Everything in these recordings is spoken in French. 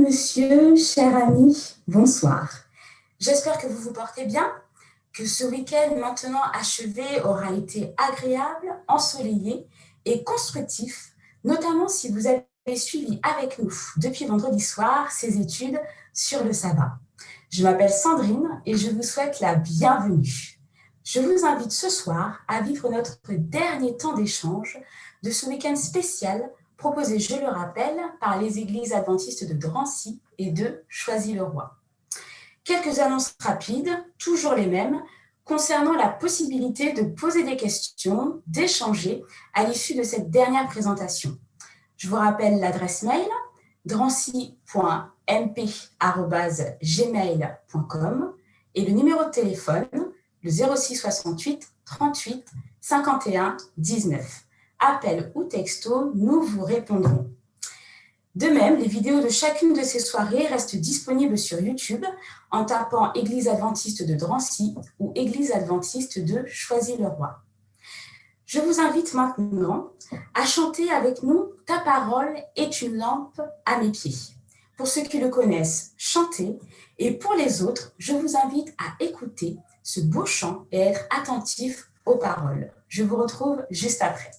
monsieur, cher ami, bonsoir. J'espère que vous vous portez bien, que ce week-end maintenant achevé aura été agréable, ensoleillé et constructif, notamment si vous avez suivi avec nous depuis vendredi soir ces études sur le sabbat. Je m'appelle Sandrine et je vous souhaite la bienvenue. Je vous invite ce soir à vivre notre dernier temps d'échange de ce week-end spécial proposé, je le rappelle, par les églises adventistes de Drancy et de Choisy-le-Roi. Quelques annonces rapides, toujours les mêmes, concernant la possibilité de poser des questions, d'échanger à l'issue de cette dernière présentation. Je vous rappelle l'adresse mail drancy.mp@gmail.com et le numéro de téléphone, le 06 68 38 51 19. Appel ou texto, nous vous répondrons. De même, les vidéos de chacune de ces soirées restent disponibles sur YouTube en tapant Église adventiste de Drancy ou Église adventiste de Choisy-le-Roi. Je vous invite maintenant à chanter avec nous « Ta parole est une lampe à mes pieds ». Pour ceux qui le connaissent, chantez, et pour les autres, je vous invite à écouter ce beau chant et être attentif aux paroles. Je vous retrouve juste après.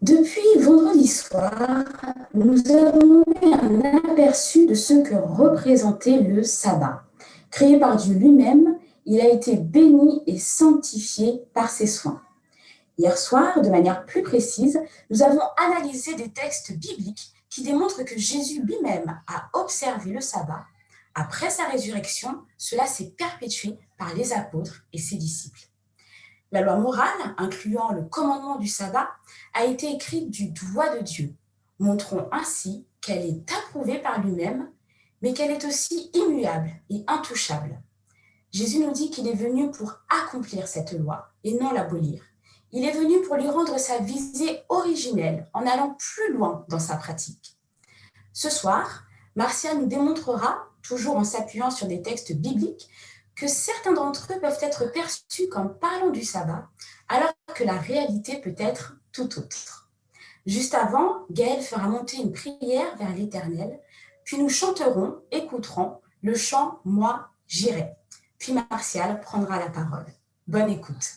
Depuis vendredi soir, nous avons eu un aperçu de ce que représentait le sabbat. Créé par Dieu lui-même, il a été béni et sanctifié par ses soins. Hier soir, de manière plus précise, nous avons analysé des textes bibliques qui démontrent que Jésus lui-même a observé le sabbat. Après sa résurrection, cela s'est perpétué par les apôtres et ses disciples. La loi morale, incluant le commandement du sabbat, a été écrite du doigt de Dieu, montrant ainsi qu'elle est approuvée par lui-même, mais qu'elle est aussi immuable et intouchable. Jésus nous dit qu'il est venu pour accomplir cette loi et non l'abolir. Il est venu pour lui rendre sa visée originelle en allant plus loin dans sa pratique. Ce soir, Marcia nous démontrera, toujours en s'appuyant sur des textes bibliques, que certains d'entre eux peuvent être perçus comme parlant du sabbat, alors que la réalité peut être tout autre. Juste avant, Gaël fera monter une prière vers l'Éternel, puis nous chanterons, écouterons le chant « Moi, j'irai ». Puis Martial prendra la parole. Bonne écoute.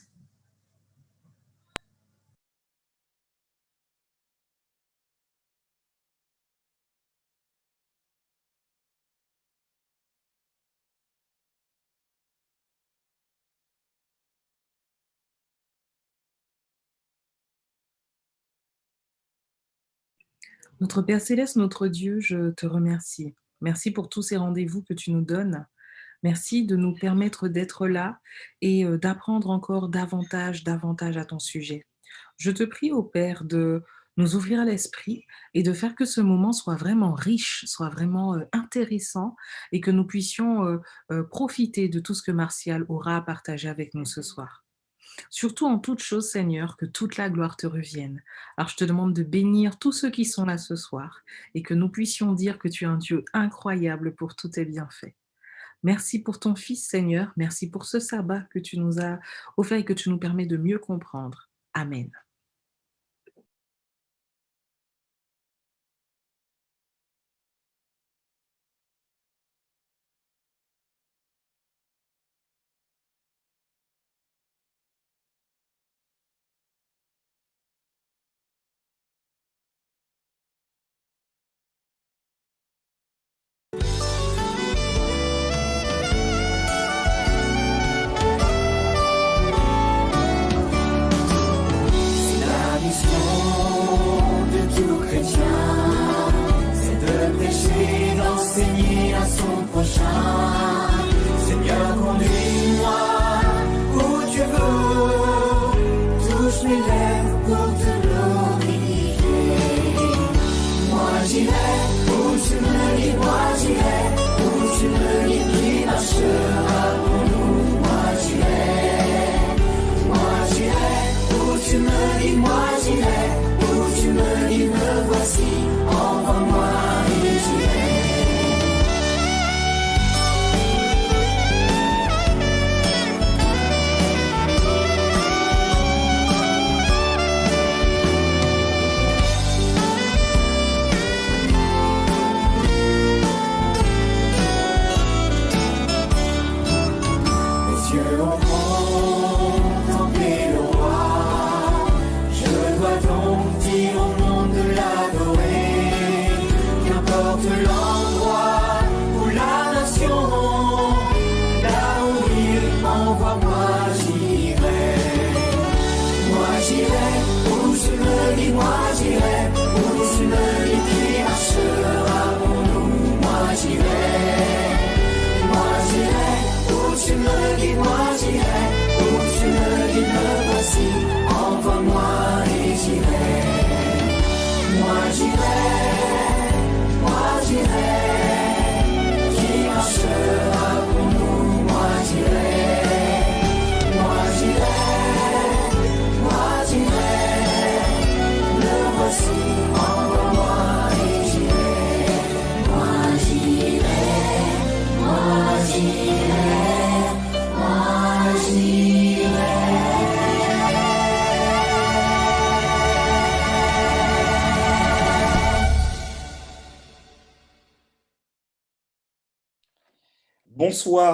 Notre Père Céleste, notre Dieu, je te remercie. Merci pour tous ces rendez-vous que tu nous donnes. Merci de nous permettre d'être là et d'apprendre encore davantage à ton sujet. Je te prie, ô Père, de nous ouvrir l'esprit et de faire que ce moment soit vraiment riche, soit vraiment intéressant et que nous puissions profiter de tout ce que Martial aura à partager avec nous ce soir. Surtout en toute chose, Seigneur, que toute la gloire te revienne. Alors je te demande de bénir tous ceux qui sont là ce soir et que nous puissions dire que tu es un Dieu incroyable pour tous tes bienfaits. Merci pour ton Fils, Seigneur. Merci pour ce sabbat que tu nous as offert et que tu nous permets de mieux comprendre. Amen. D'enseigner à son prochain. Seigneur, conduis-moi où tu veux. Touche mes lèvres pour te glorifier. Moi j'irai où tu me dis, moi j'irai où tu me dis, qui marchera pour nous. Moi j'irai où tu me dis, moi j'irai où tu me dis, me voici, envoie-moi et j'irai.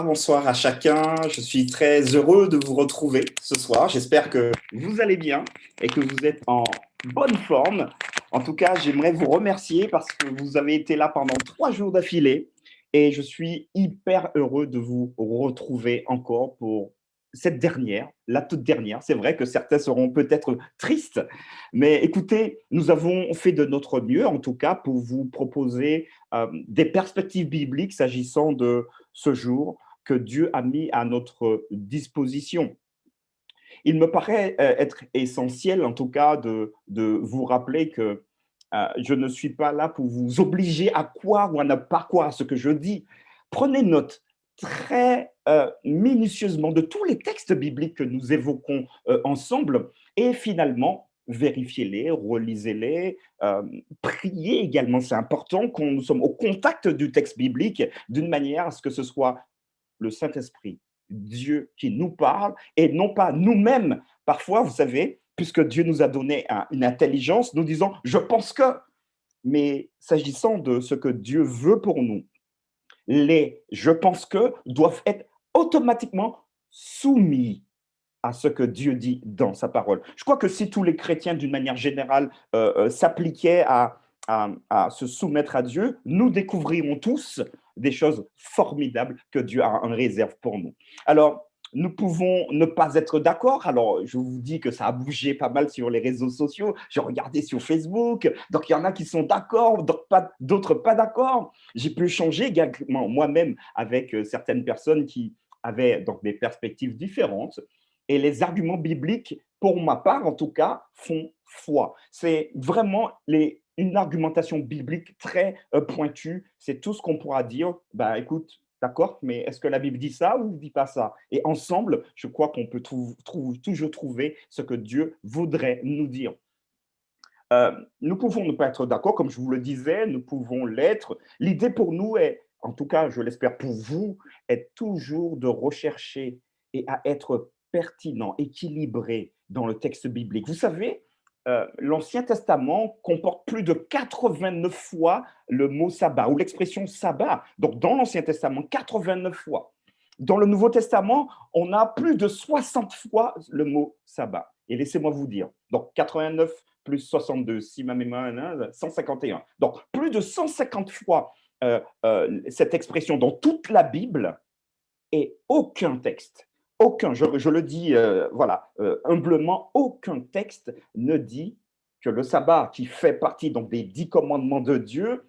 Bonsoir à chacun. Je suis très heureux de vous retrouver ce soir. J'espère que vous allez bien et que vous êtes en bonne forme. En tout cas, j'aimerais vous remercier parce que vous avez été là pendant 3 jours d'affilée et je suis hyper heureux de vous retrouver encore pour cette dernière, la toute dernière. C'est vrai que certains seront peut-être tristes, mais écoutez, nous avons fait de notre mieux, en tout cas, pour vous proposer des perspectives bibliques s'agissant de ce jour que Dieu a mis à notre disposition. Il me paraît être essentiel, en tout cas, de vous rappeler que je ne suis pas là pour vous obliger à croire ou à ne pas croire à ce que je dis. Prenez note très minutieusement de tous les textes bibliques que nous évoquons ensemble et finalement, vérifiez-les, relisez-les, priez également. C'est important quand nous sommes au contact du texte biblique d'une manière à ce que ce soit le Saint-Esprit, Dieu qui nous parle et non pas nous-mêmes. Parfois, vous savez, puisque Dieu nous a donné une intelligence, nous disons « je pense que ». Mais s'agissant de ce que Dieu veut pour nous, les « je pense que » doivent être automatiquement soumis à ce que Dieu dit dans sa parole. Je crois que si tous les chrétiens, d'une manière générale, s'appliquaient à se soumettre à Dieu, nous découvrirons tous des choses formidables que Dieu a en réserve pour nous. Alors, nous pouvons ne pas être d'accord. Alors, je vous dis que ça a bougé pas mal sur les réseaux sociaux. J'ai regardé sur Facebook. Donc, il y en a qui sont d'accord, d'autres pas d'accord. J'ai pu échanger également moi-même avec certaines personnes qui avaient donc des perspectives différentes. Et les arguments bibliques, pour ma part en tout cas, font foi. C'est vraiment une argumentation biblique très pointue. C'est tout ce qu'on pourra dire. Ben, écoute, d'accord, mais est-ce que la Bible dit ça ou ne dit pas ça? Et ensemble, je crois qu'on peut toujours trouver ce que Dieu voudrait nous dire. Nous pouvons ne pas être d'accord, comme je vous le disais, nous pouvons l'être. L'idée pour nous est, en tout cas, je l'espère pour vous, est toujours de rechercher et à être pertinent, équilibré dans le texte biblique. Vous savez, l'Ancien Testament comporte plus de 89 fois le mot sabbat ou l'expression sabbat. Donc, dans l'Ancien Testament, 89 fois. Dans le Nouveau Testament, on a plus de 60 fois le mot sabbat. Et laissez-moi vous dire, donc 89 plus 62, si ma mémoire est 151. Donc, plus de 150 fois cette expression dans toute la Bible et aucun texte, je le dis humblement, aucun texte ne dit que le sabbat, qui fait partie donc, des 10 commandements de Dieu,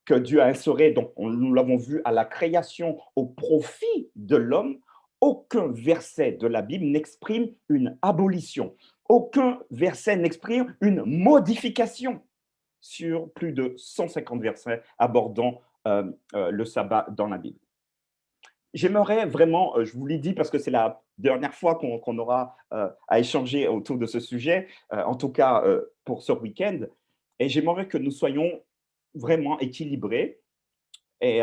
que Dieu a instauré, donc nous l'avons vu à la création au profit de l'homme, aucun verset de la Bible n'exprime une abolition. Aucun verset n'exprime une modification sur plus de 150 versets abordant le sabbat dans la Bible. J'aimerais vraiment, je vous l'ai dit parce que c'est la dernière fois qu'on aura à échanger autour de ce sujet, en tout cas pour ce week-end, et j'aimerais que nous soyons vraiment équilibrés et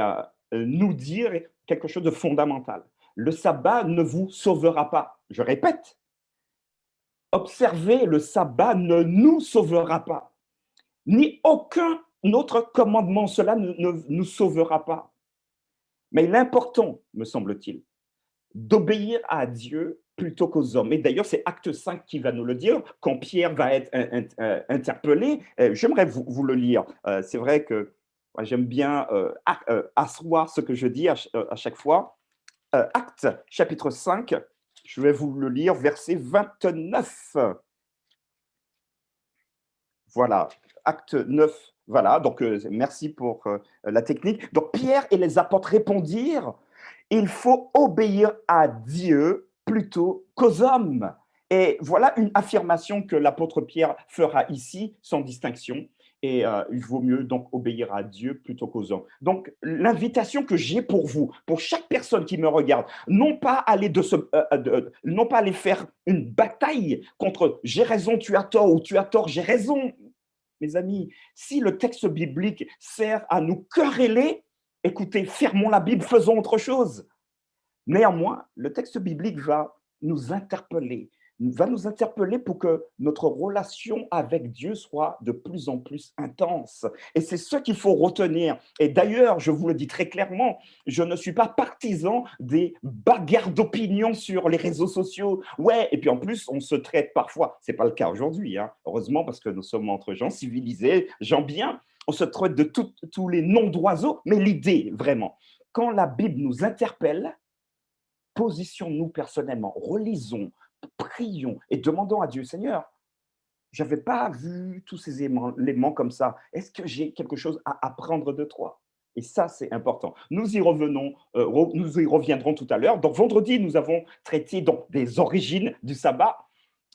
nous dire quelque chose de fondamental. Le sabbat ne vous sauvera pas. Je répète, observer le sabbat ne nous sauvera pas. Ni aucun autre commandement, cela ne nous sauvera pas. Mais l'important, me semble-t-il, d'obéir à Dieu plutôt qu'aux hommes. Et d'ailleurs, c'est Acte 5 qui va nous le dire, quand Pierre va être interpellé. J'aimerais vous le lire. C'est vrai que moi, j'aime bien asseoir ce que je dis à chaque fois. Acte chapitre 5, je vais vous le lire, verset 29. Voilà, Acte 9. Voilà, donc merci pour la technique. Donc Pierre et les apôtres répondirent, il faut obéir à Dieu plutôt qu'aux hommes. Et voilà une affirmation que l'apôtre Pierre fera ici, sans distinction. Et il vaut mieux donc obéir à Dieu plutôt qu'aux hommes. Donc l'invitation que j'ai pour vous, pour chaque personne qui me regarde, non pas aller faire une bataille contre j'ai raison, tu as tort, ou tu as tort, j'ai raison. Mes amis, si le texte biblique sert à nous quereller, écoutez, fermons la Bible, faisons autre chose. Néanmoins, le texte biblique va nous interpeller pour que notre relation avec Dieu soit de plus en plus intense. Et c'est ce qu'il faut retenir. Et d'ailleurs, je vous le dis très clairement, je ne suis pas partisan des bagarres d'opinion sur les réseaux sociaux. Ouais, et puis en plus, on se traite parfois, ce n'est pas le cas aujourd'hui, hein, heureusement, parce que nous sommes entre gens civilisés, gens bien, on se traite de tous les noms d'oiseaux, mais l'idée, vraiment, quand la Bible nous interpelle, positionnons-nous personnellement, relisons, prions et demandons à Dieu, Seigneur, je n'avais pas vu tous ces éléments comme ça. Est-ce que j'ai quelque chose à apprendre de toi? Et ça, c'est important. Nous y reviendrons tout à l'heure. Donc, vendredi, nous avons traité donc, des origines du sabbat.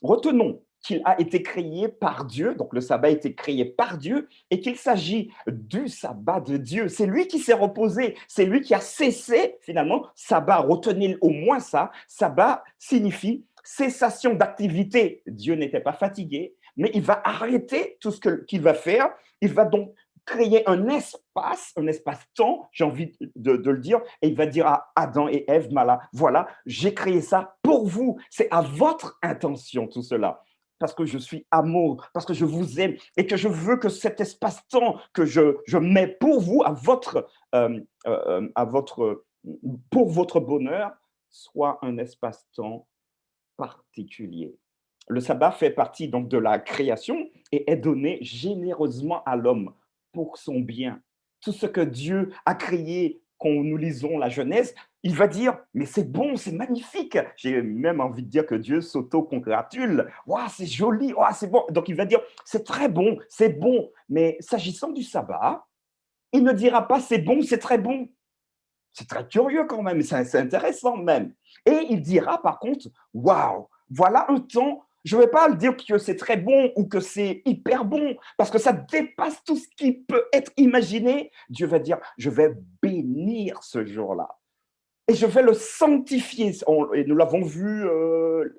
Retenons qu'il a été créé par Dieu, donc le sabbat a été créé par Dieu, et qu'il s'agit du sabbat de Dieu. C'est lui qui s'est reposé, c'est lui qui a cessé finalement. Sabbat, retenez au moins ça, sabbat signifie cessation d'activité. Dieu n'était pas fatigué, mais il va arrêter tout ce qu'il va faire. Il va donc créer un espace-temps, j'ai envie de le dire, et il va dire à Adam et Ève, voilà, j'ai créé ça pour vous. C'est à votre intention tout cela. Parce que je suis amour, parce que je vous aime et que je veux que cet espace-temps que je mets pour vous, pour votre bonheur, soit un espace-temps particulier. Le sabbat fait partie donc de la création et est donné généreusement à l'homme pour son bien. Tout ce que Dieu a créé, quand nous lisons la Genèse, il va dire, mais c'est bon, c'est magnifique. J'ai même envie de dire que Dieu s'auto-congratule. Waouh, c'est joli, waouh, c'est bon. Donc il va dire, c'est très bon, c'est bon. Mais s'agissant du sabbat, il ne dira pas c'est bon, c'est très bon. C'est très curieux quand même, c'est intéressant même. Et il dira par contre, waouh, voilà un temps, je ne vais pas le dire que c'est très bon ou que c'est hyper bon, parce que ça dépasse tout ce qui peut être imaginé. Dieu va dire, je vais bénir ce jour-là. Et je vais le sanctifier. Et nous l'avons vu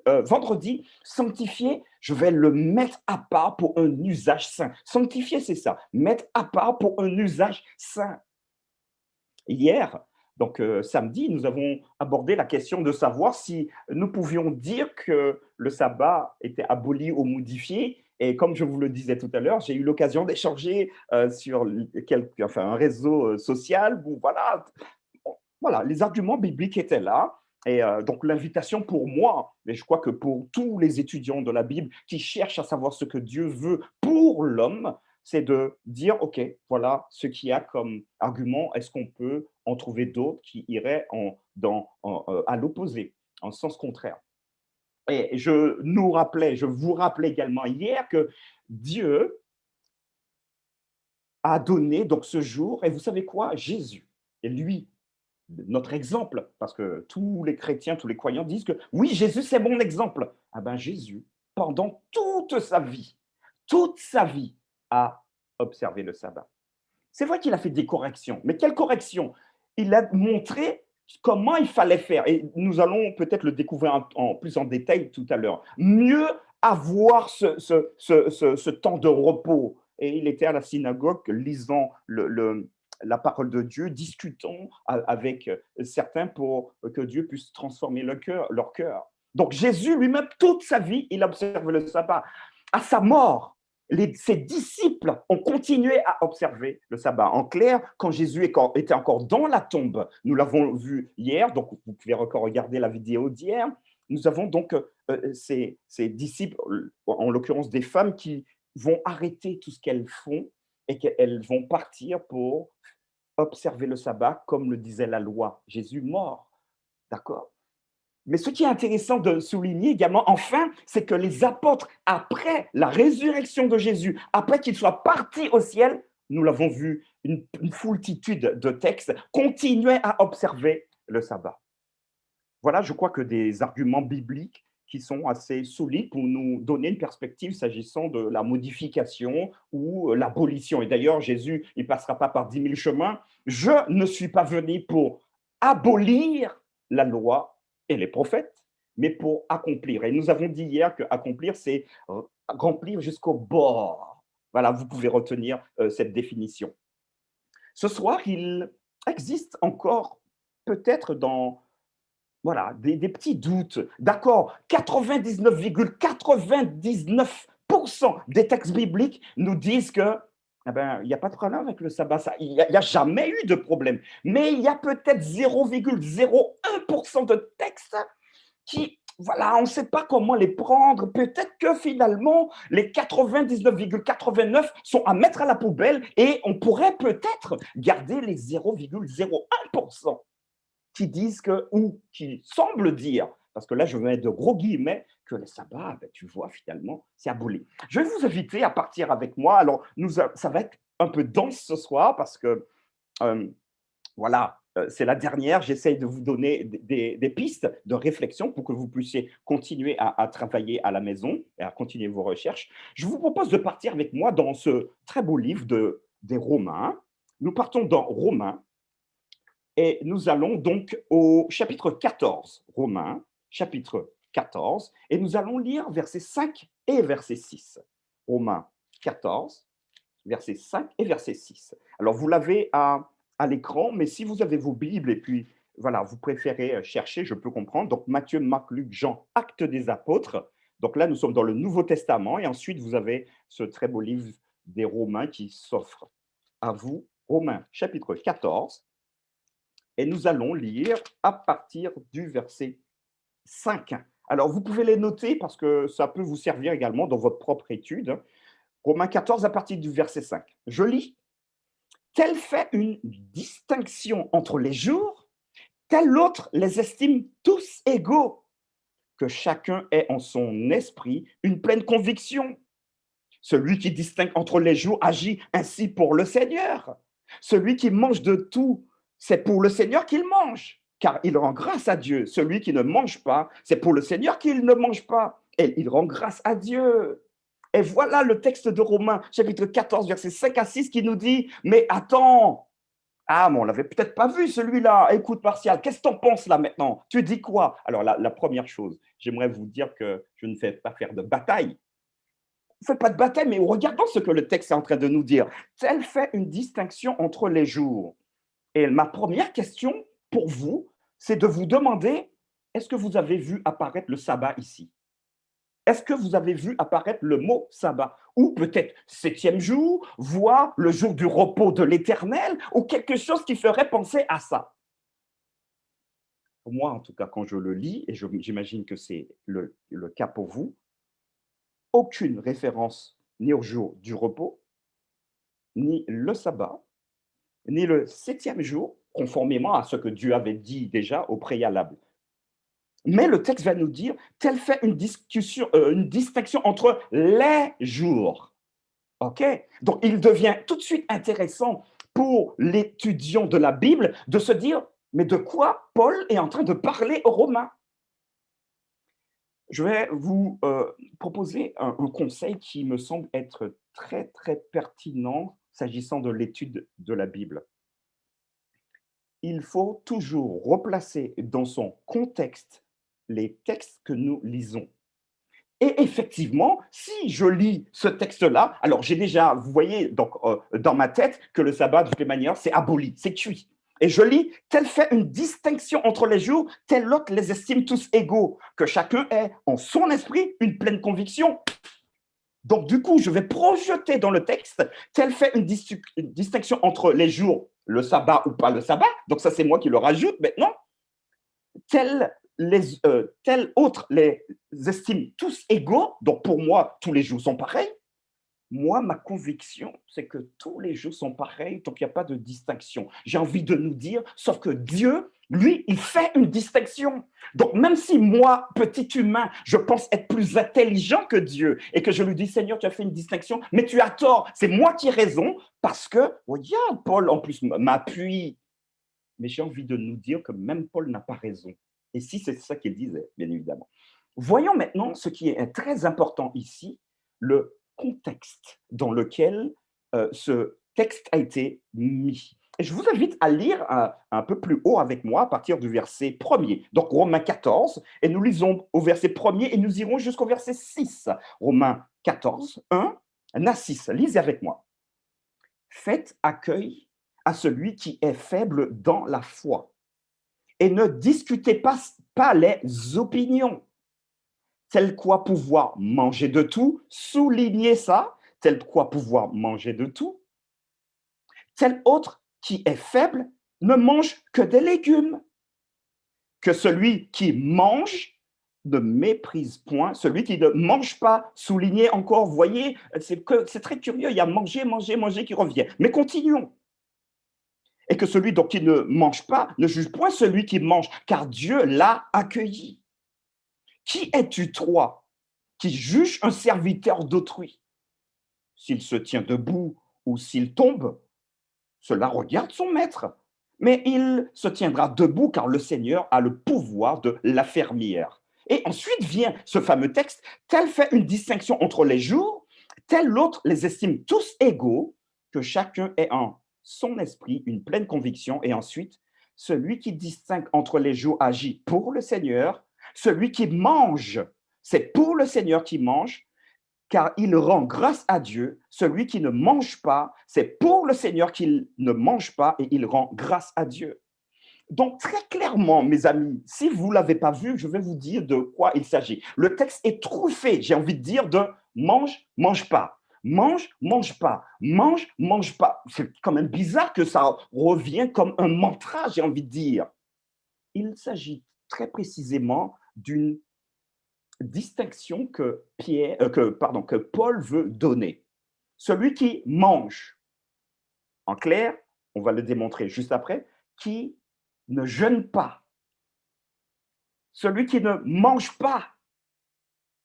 vendredi, sanctifier, je vais le mettre à part pour un usage saint. Sanctifier, c'est ça, mettre à part pour un usage saint. Hier, donc samedi, nous avons abordé la question de savoir si nous pouvions dire que le sabbat était aboli ou modifié. Et comme je vous le disais tout à l'heure, j'ai eu l'occasion d'échanger sur un réseau social où voilà, les arguments bibliques étaient là. Et donc l'invitation pour moi, et je crois que pour tous les étudiants de la Bible qui cherchent à savoir ce que Dieu veut pour l'homme, c'est de dire, OK, voilà ce qu'il y a comme argument. Est-ce qu'on peut en trouver d'autres qui iraient à l'opposé, en sens contraire? Et je vous rappelais également hier que Dieu a donné donc ce jour, et vous savez quoi? Jésus, et lui, notre exemple, parce que tous les chrétiens, tous les croyants disent que oui, Jésus, c'est mon exemple. Ah ben Jésus, pendant toute sa vie, a observé le sabbat. C'est vrai qu'il a fait des corrections, mais quelles corrections? Il a montré comment il fallait faire, et nous allons peut-être le découvrir plus en détail tout à l'heure. Mieux avoir ce temps de repos. Et il était à la synagogue lisant la parole de Dieu, discutant avec certains pour que Dieu puisse transformer leur cœur. Donc Jésus lui-même, toute sa vie, il observe le sabbat. À sa mort, ses disciples ont continué à observer le sabbat. En clair, quand Jésus était encore dans la tombe, nous l'avons vu hier, donc vous pouvez encore regarder la vidéo d'hier, nous avons donc ces disciples, en l'occurrence des femmes, qui vont arrêter tout ce qu'elles font et qu'elles vont partir pour observer le sabbat comme le disait la loi. Jésus mort, d'accord? Mais ce qui est intéressant de souligner également, enfin, c'est que les apôtres, après la résurrection de Jésus, après qu'il soit parti au ciel, nous l'avons vu, une foultitude de textes, continuaient à observer le sabbat. Voilà, je crois que des arguments bibliques qui sont assez solides pour nous donner une perspective s'agissant de la modification ou l'abolition. Et d'ailleurs, Jésus, il ne passera pas par 10 000 chemins. Je ne suis pas venu pour abolir la loi et les prophètes, mais pour accomplir. Et nous avons dit hier que accomplir, c'est remplir jusqu'au bord. Voilà, vous pouvez retenir cette définition. Ce soir, il existe encore peut-être voilà, des petits doutes. D'accord, 99,99% des textes bibliques nous disent que il n'y a pas de problème avec le sabbat. Il n'y a jamais eu de problème. Mais il y a peut-être 0,01% de textes qui, voilà, on ne sait pas comment les prendre. Peut-être que finalement, les 99,89 sont à mettre à la poubelle et on pourrait peut-être garder les 0,01% qui disent que, ou qui semblent dire, parce que là, je vais mettre de gros guillemets, que le sabbat, tu vois, finalement, c'est aboli. Je vais vous inviter à partir avec moi. Alors, ça va être un peu dense ce soir parce que, voilà, c'est la dernière. J'essaye de vous donner des pistes de réflexion pour que vous puissiez continuer à travailler à la maison et à continuer vos recherches. Je vous propose de partir avec moi dans ce très beau livre des Romains. Nous partons dans Romains et nous allons donc au chapitre 14, Romains, chapitre 14, et nous allons lire versets 5 et verset 6. Romains 14, verset 5 et verset 6. Alors, vous l'avez à l'écran, mais si vous avez vos Bibles et puis, voilà, vous préférez chercher, je peux comprendre. Donc, Matthieu, Marc, Luc, Jean, Actes des Apôtres. Donc là, nous sommes dans le Nouveau Testament et ensuite, vous avez ce très beau livre des Romains qui s'offre à vous. Romains, chapitre 14. Et nous allons lire à partir du verset 5. Alors, vous pouvez les noter parce que ça peut vous servir également dans votre propre étude. Romains 14 à partir du verset 5. Je lis. Tel fait une distinction entre les jours, tel l'autre les estime tous égaux, que chacun ait en son esprit une pleine conviction. Celui qui distingue entre les jours agit ainsi pour le Seigneur. Celui qui mange de tout, c'est pour le Seigneur qu'il mange, car il rend grâce à Dieu. Celui qui ne mange pas, c'est pour le Seigneur qu'il ne mange pas, et il rend grâce à Dieu. Et voilà le texte de Romains, chapitre 14, versets 5 à 6, qui nous dit « Mais attends, ah, mais on ne l'avait peut-être pas vu celui-là. Écoute, Martial, qu'est-ce que tu en penses là maintenant? Tu dis quoi ?» Alors, la première chose, j'aimerais vous dire que je ne fais pas faire de bataille. On ne fait pas de bataille, mais regardons ce que le texte est en train de nous dire. Tel fait une distinction entre les jours. Et ma première question pour vous, c'est de vous demander, est-ce que vous avez vu apparaître le sabbat ici? Est-ce que vous avez vu apparaître le mot sabbat? Ou peut-être septième jour, voire le jour du repos de l'Éternel, ou quelque chose qui ferait penser à ça? Pour moi, en tout cas, quand je le lis, et j'imagine que c'est le cas pour vous, aucune référence ni au jour du repos, ni le sabbat, ni le septième jour, conformément à ce que Dieu avait dit déjà au préalable. Mais le texte va nous dire, tel fait une distinction entre les jours. OK? Donc, il devient tout de suite intéressant pour l'étudiant de la Bible de se dire, mais de quoi Paul est en train de parler aux Romains? Je vais vous proposer un conseil qui me semble être très, très pertinent s'agissant de l'étude de la Bible. Il faut toujours replacer dans son contexte les textes que nous lisons. Et effectivement, si je lis ce texte-là, alors j'ai déjà, vous voyez donc, dans ma tête que le sabbat, de toutes les manières, c'est aboli, c'est cuit. Et je lis, tel fait une distinction entre les jours, tel l'autre les estime tous égaux, que chacun ait en son esprit une pleine conviction. Donc du coup, je vais projeter dans le texte, tel fait une distinction entre les jours, le sabbat ou pas le sabbat, donc ça c'est moi qui le rajoute maintenant, tel autres les estiment tous égaux, donc pour moi, tous les jours sont pareils. Moi, ma conviction, c'est que tous les jours sont pareils, donc il n'y a pas de distinction. J'ai envie de nous dire, sauf que Dieu, lui, il fait une distinction. Donc même si moi, petit humain, je pense être plus intelligent que Dieu et que je lui dis, Seigneur, tu as fait une distinction, mais tu as tort, c'est moi qui ai raison parce que, regarde, Paul en plus m'appuie. Mais j'ai envie de nous dire que même Paul n'a pas raison. Et si c'est ça qu'il disait, bien évidemment. Voyons maintenant ce qui est très important ici, le contexte dans lequel ce texte a été mis. Et je vous invite à lire un peu plus haut avec moi à partir du verset 1er. Donc Romains 14, et nous lisons au verset 1er et nous irons jusqu'au verset 6. Romains 14, 1 à 6. Lisez avec moi. Faites accueil à celui qui est faible dans la foi et ne discutez pas les opinions. Tel quoi pouvoir manger de tout, soulignez ça, tel quoi pouvoir manger de tout. Tel autre qui est faible ne mange que des légumes. Que celui qui mange ne méprise point celui qui ne mange pas. Soulignez encore, voyez, c'est très curieux, il y a manger, manger, manger qui revient. Mais continuons. Et que celui donc qui ne mange pas ne juge point celui qui mange, car Dieu l'a accueilli. Qui es-tu, toi, qui juge un serviteur d'autrui? S'il se tient debout ou s'il tombe, cela regarde son maître. mais il se tiendra debout car le Seigneur a le pouvoir de l'affermir. Et ensuite vient ce fameux texte, tel fait une distinction entre les jours, tel l'autre les estime tous égaux, que chacun ait en son esprit une pleine conviction. Et ensuite, celui qui distingue entre les jours agit pour le Seigneur, celui qui mange, c'est pour le Seigneur qui mange, car il rend grâce à Dieu. Celui qui ne mange pas, c'est pour le Seigneur qu'il ne mange pas et il rend grâce à Dieu. Donc, très clairement, mes amis, si vous ne l'avez pas vu, je vais vous dire de quoi il s'agit. Le texte est truffé, j'ai envie de dire, de mange, mange pas. Mange, mange pas. Mange, mange pas. C'est quand même bizarre que ça revient comme un mantra, j'ai envie de dire. Il s'agit très précisément d'une distinction que Paul veut donner. Celui qui mange, en clair, on va le démontrer juste après, qui ne jeûne pas. Celui qui ne mange pas.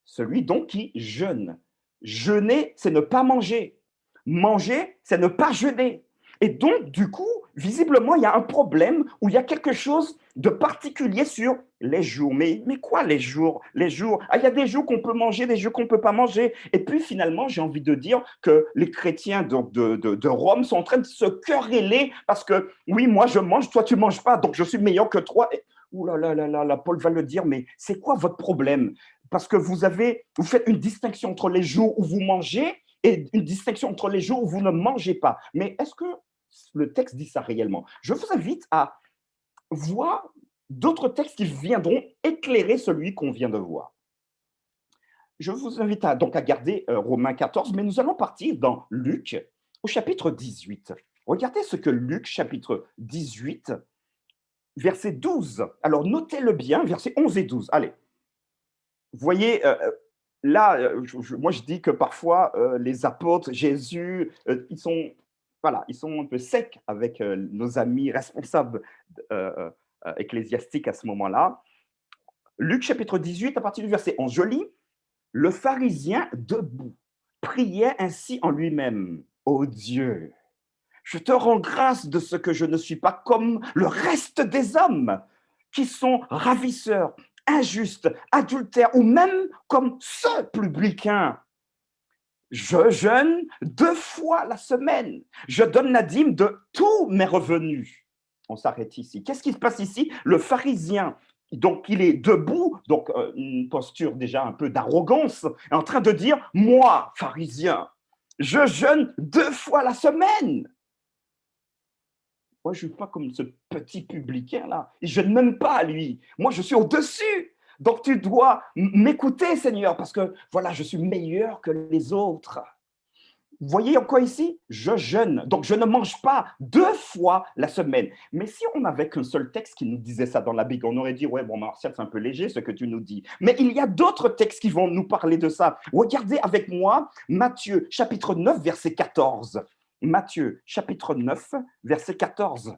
Celui donc qui jeûne. Jeûner, c'est ne pas manger. Manger, c'est ne pas jeûner. Et donc, du coup, visiblement, il y a un problème où il y a quelque chose de particulier sur les jours. Mais quoi les jours? Les jours, il y a des jours qu'on peut manger, des jours qu'on ne peut pas manger. Et puis, finalement, j'ai envie de dire que les chrétiens de Rome sont en train de se quereller parce que, oui, moi, je mange, toi, tu ne manges pas, donc je suis meilleur que toi. Ouh là là là là, Paul va le dire, mais c'est quoi votre problème? Parce que vous faites une distinction entre les jours où vous mangez et une distinction entre les jours où vous ne mangez pas. Mais est-ce que le texte dit ça réellement? Je vous invite à voir d'autres textes qui viendront éclairer celui qu'on vient de voir. Je vous invite donc à garder Romains 14, mais nous allons partir dans Luc au chapitre 18. Regardez ce que Luc, chapitre 18, verset 12. Alors, notez-le bien, versets 11 et 12. Allez. Vous voyez, là, moi je dis que parfois les apôtres, Jésus, ils sont un peu secs avec nos amis responsables ecclésiastiques à ce moment-là. Luc chapitre 18, à partir du verset 11, je lis, « Le pharisien debout priait ainsi en lui-même, « Ô Dieu, je te rends grâce de ce que je ne suis pas comme le reste des hommes qui sont ravisseurs, injustes, adultères ou même comme ce publicain. Je jeûne 2 fois la semaine. Je donne la dîme de tous mes revenus. » On s'arrête ici. Qu'est-ce qui se passe ici? Le pharisien, donc il est debout, donc une posture déjà un peu d'arrogance, est en train de dire, moi, pharisien, je jeûne 2 fois la semaine. Moi, je ne suis pas comme ce petit publicain-là. Il ne jeûne même pas, lui. Moi, je suis au-dessus. Donc, tu dois m'écouter, Seigneur, parce que, voilà, je suis meilleur que les autres. Vous voyez encore ici? Je jeûne. Donc, je ne mange pas 2 fois la semaine. Mais si on n'avait qu'un seul texte qui nous disait ça dans la Bible, on aurait dit, ouais, bon, Martial, c'est un peu léger ce que tu nous dis. Mais il y a d'autres textes qui vont nous parler de ça. Regardez avec moi Matthieu, chapitre 9, verset 14. Matthieu, chapitre 9, verset 14.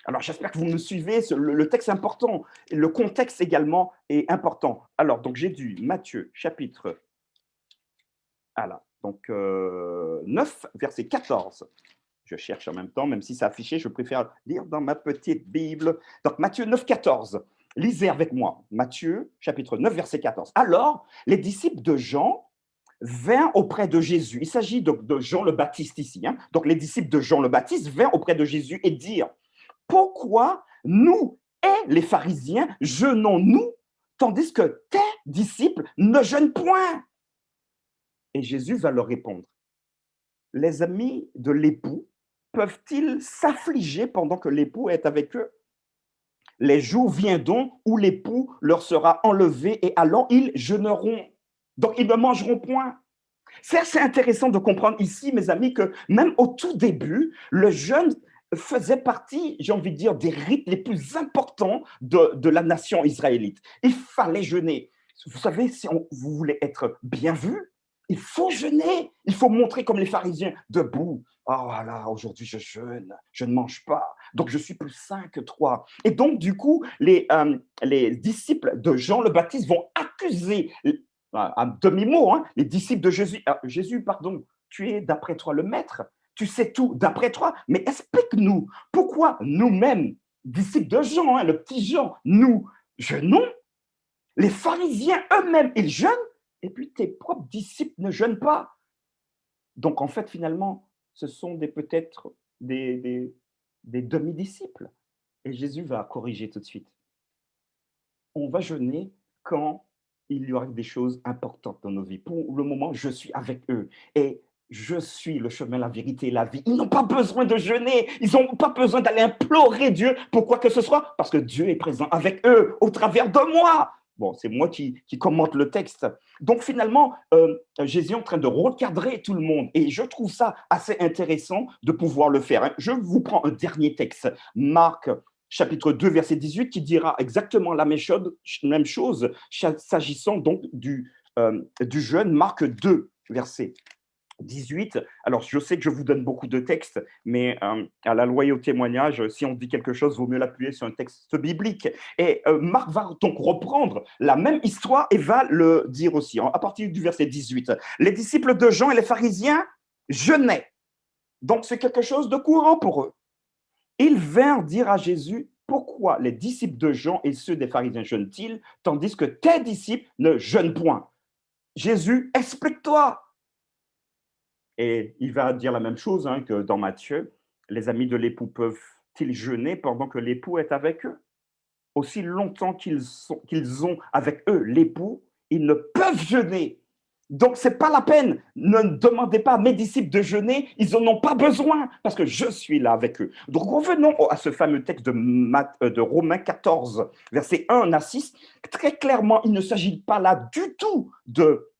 Alors, j'espère que vous me suivez, le texte est important, et le contexte également est important. Alors, donc j'ai dit Matthieu, chapitre 9, verset 14. Je cherche en même temps, même si c'est affiché, je préfère lire dans ma petite Bible. Donc, Matthieu 9, 14. Lisez avec moi. Matthieu, chapitre 9, verset 14. Alors, les disciples de Jean vint auprès de Jésus. Il s'agit de Jean le Baptiste ici. Donc, les disciples de Jean le Baptiste vinrent auprès de Jésus et dirent, « Pourquoi nous et les pharisiens jeûnons-nous, tandis que tes disciples ne jeûnent point ?» Et Jésus va leur répondre, « Les amis de l'époux peuvent-ils s'affliger pendant que l'époux est avec eux? Les jours viendront où l'époux leur sera enlevé et alors ils jeûneront. Donc, ils ne mangeront point. » C'est intéressant de comprendre ici, mes amis, que même au tout début, le jeûne faisait partie, j'ai envie de dire, des rites les plus importants de la nation israélite. Il fallait jeûner. Vous savez, si vous voulez être bien vu, il faut jeûner. Il faut montrer comme les pharisiens, debout. « Oh voilà, aujourd'hui je jeûne, je ne mange pas, donc je suis plus saint que toi. » Et donc, du coup, les disciples de Jean le Baptiste vont accuser à demi-mot, les disciples de Jésus. Jésus, pardon, tu es d'après toi le maître. tu sais tout d'après toi, mais explique-nous pourquoi nous-mêmes, disciples de Jean, le petit Jean, nous jeûnons, les pharisiens eux-mêmes, ils jeûnent, et puis tes propres disciples ne jeûnent pas. Donc, en fait, finalement, ce sont peut-être des demi-disciples. Et Jésus va corriger tout de suite. On va jeûner quand il y aura des choses importantes dans nos vies. Pour le moment, je suis avec eux. Et je suis le chemin, la vérité et la vie. Ils n'ont pas besoin de jeûner. Ils n'ont pas besoin d'aller implorer Dieu pour quoi que ce soit, parce que Dieu est présent avec eux, au travers de moi. Bon, c'est moi qui commente le texte. Donc, finalement, Jésus est en train de recadrer tout le monde. Et je trouve ça assez intéressant de pouvoir le faire. Je vous prends un dernier texte. Marc, chapitre 2, verset 18, qui dira exactement la même chose s'agissant donc du jeûne. Marc 2, verset 18. Alors, je sais que je vous donne beaucoup de textes, mais à la loi et au témoignage, si on dit quelque chose, il vaut mieux l'appuyer sur un texte biblique. Et Marc va donc reprendre la même histoire et va le dire aussi, à partir du verset 18. Les disciples de Jean et les pharisiens jeûnaient. Donc, c'est quelque chose de courant pour eux. Ils vinrent dire à Jésus, pourquoi les disciples de Jean et ceux des pharisiens jeûnent-ils, tandis que tes disciples ne jeûnent point? Jésus, explique-toi. Et il va dire la même chose que dans Matthieu. Les amis de l'époux peuvent-ils jeûner pendant que l'époux est avec eux? Aussi longtemps qu'ils ont avec eux l'époux, ils ne peuvent jeûner. Donc, ce n'est pas la peine. Ne demandez pas à mes disciples de jeûner. Ils n'en ont pas besoin parce que je suis là avec eux. Donc, revenons à ce fameux texte de Romains 14, versets 1 à 6. Très clairement, il ne s'agit pas là du tout de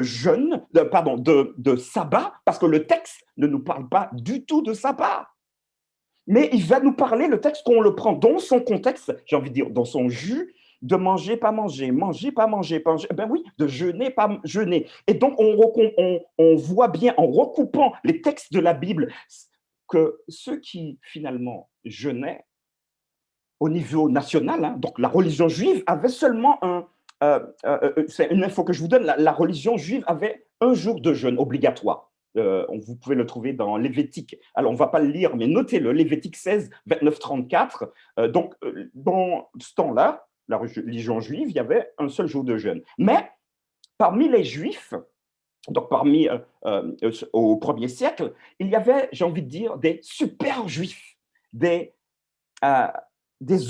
jeûne, de sabbat, parce que le texte ne nous parle pas du tout de sabbat. Mais il va nous parler, le texte, qu'on le prend dans son contexte, j'ai envie de dire, dans son jus, de manger, pas manger, manger, pas manger, ben oui, de jeûner, pas jeûner. Et donc, on voit bien, en recoupant les textes de la Bible, que ceux qui, finalement, jeûnaient au niveau national, donc la religion juive avait seulement c'est une info que je vous donne, la religion juive avait un jour de jeûne obligatoire. Vous pouvez le trouver dans Lévitique. Alors, on ne va pas le lire, mais notez-le, Lévitique 16, 29, 34. Donc, dans ce temps-là, la religion juive, il y avait un seul jour de jeûne. Mais parmi les Juifs, donc au 1er siècle, il y avait, j'ai envie de dire, des super Juifs, des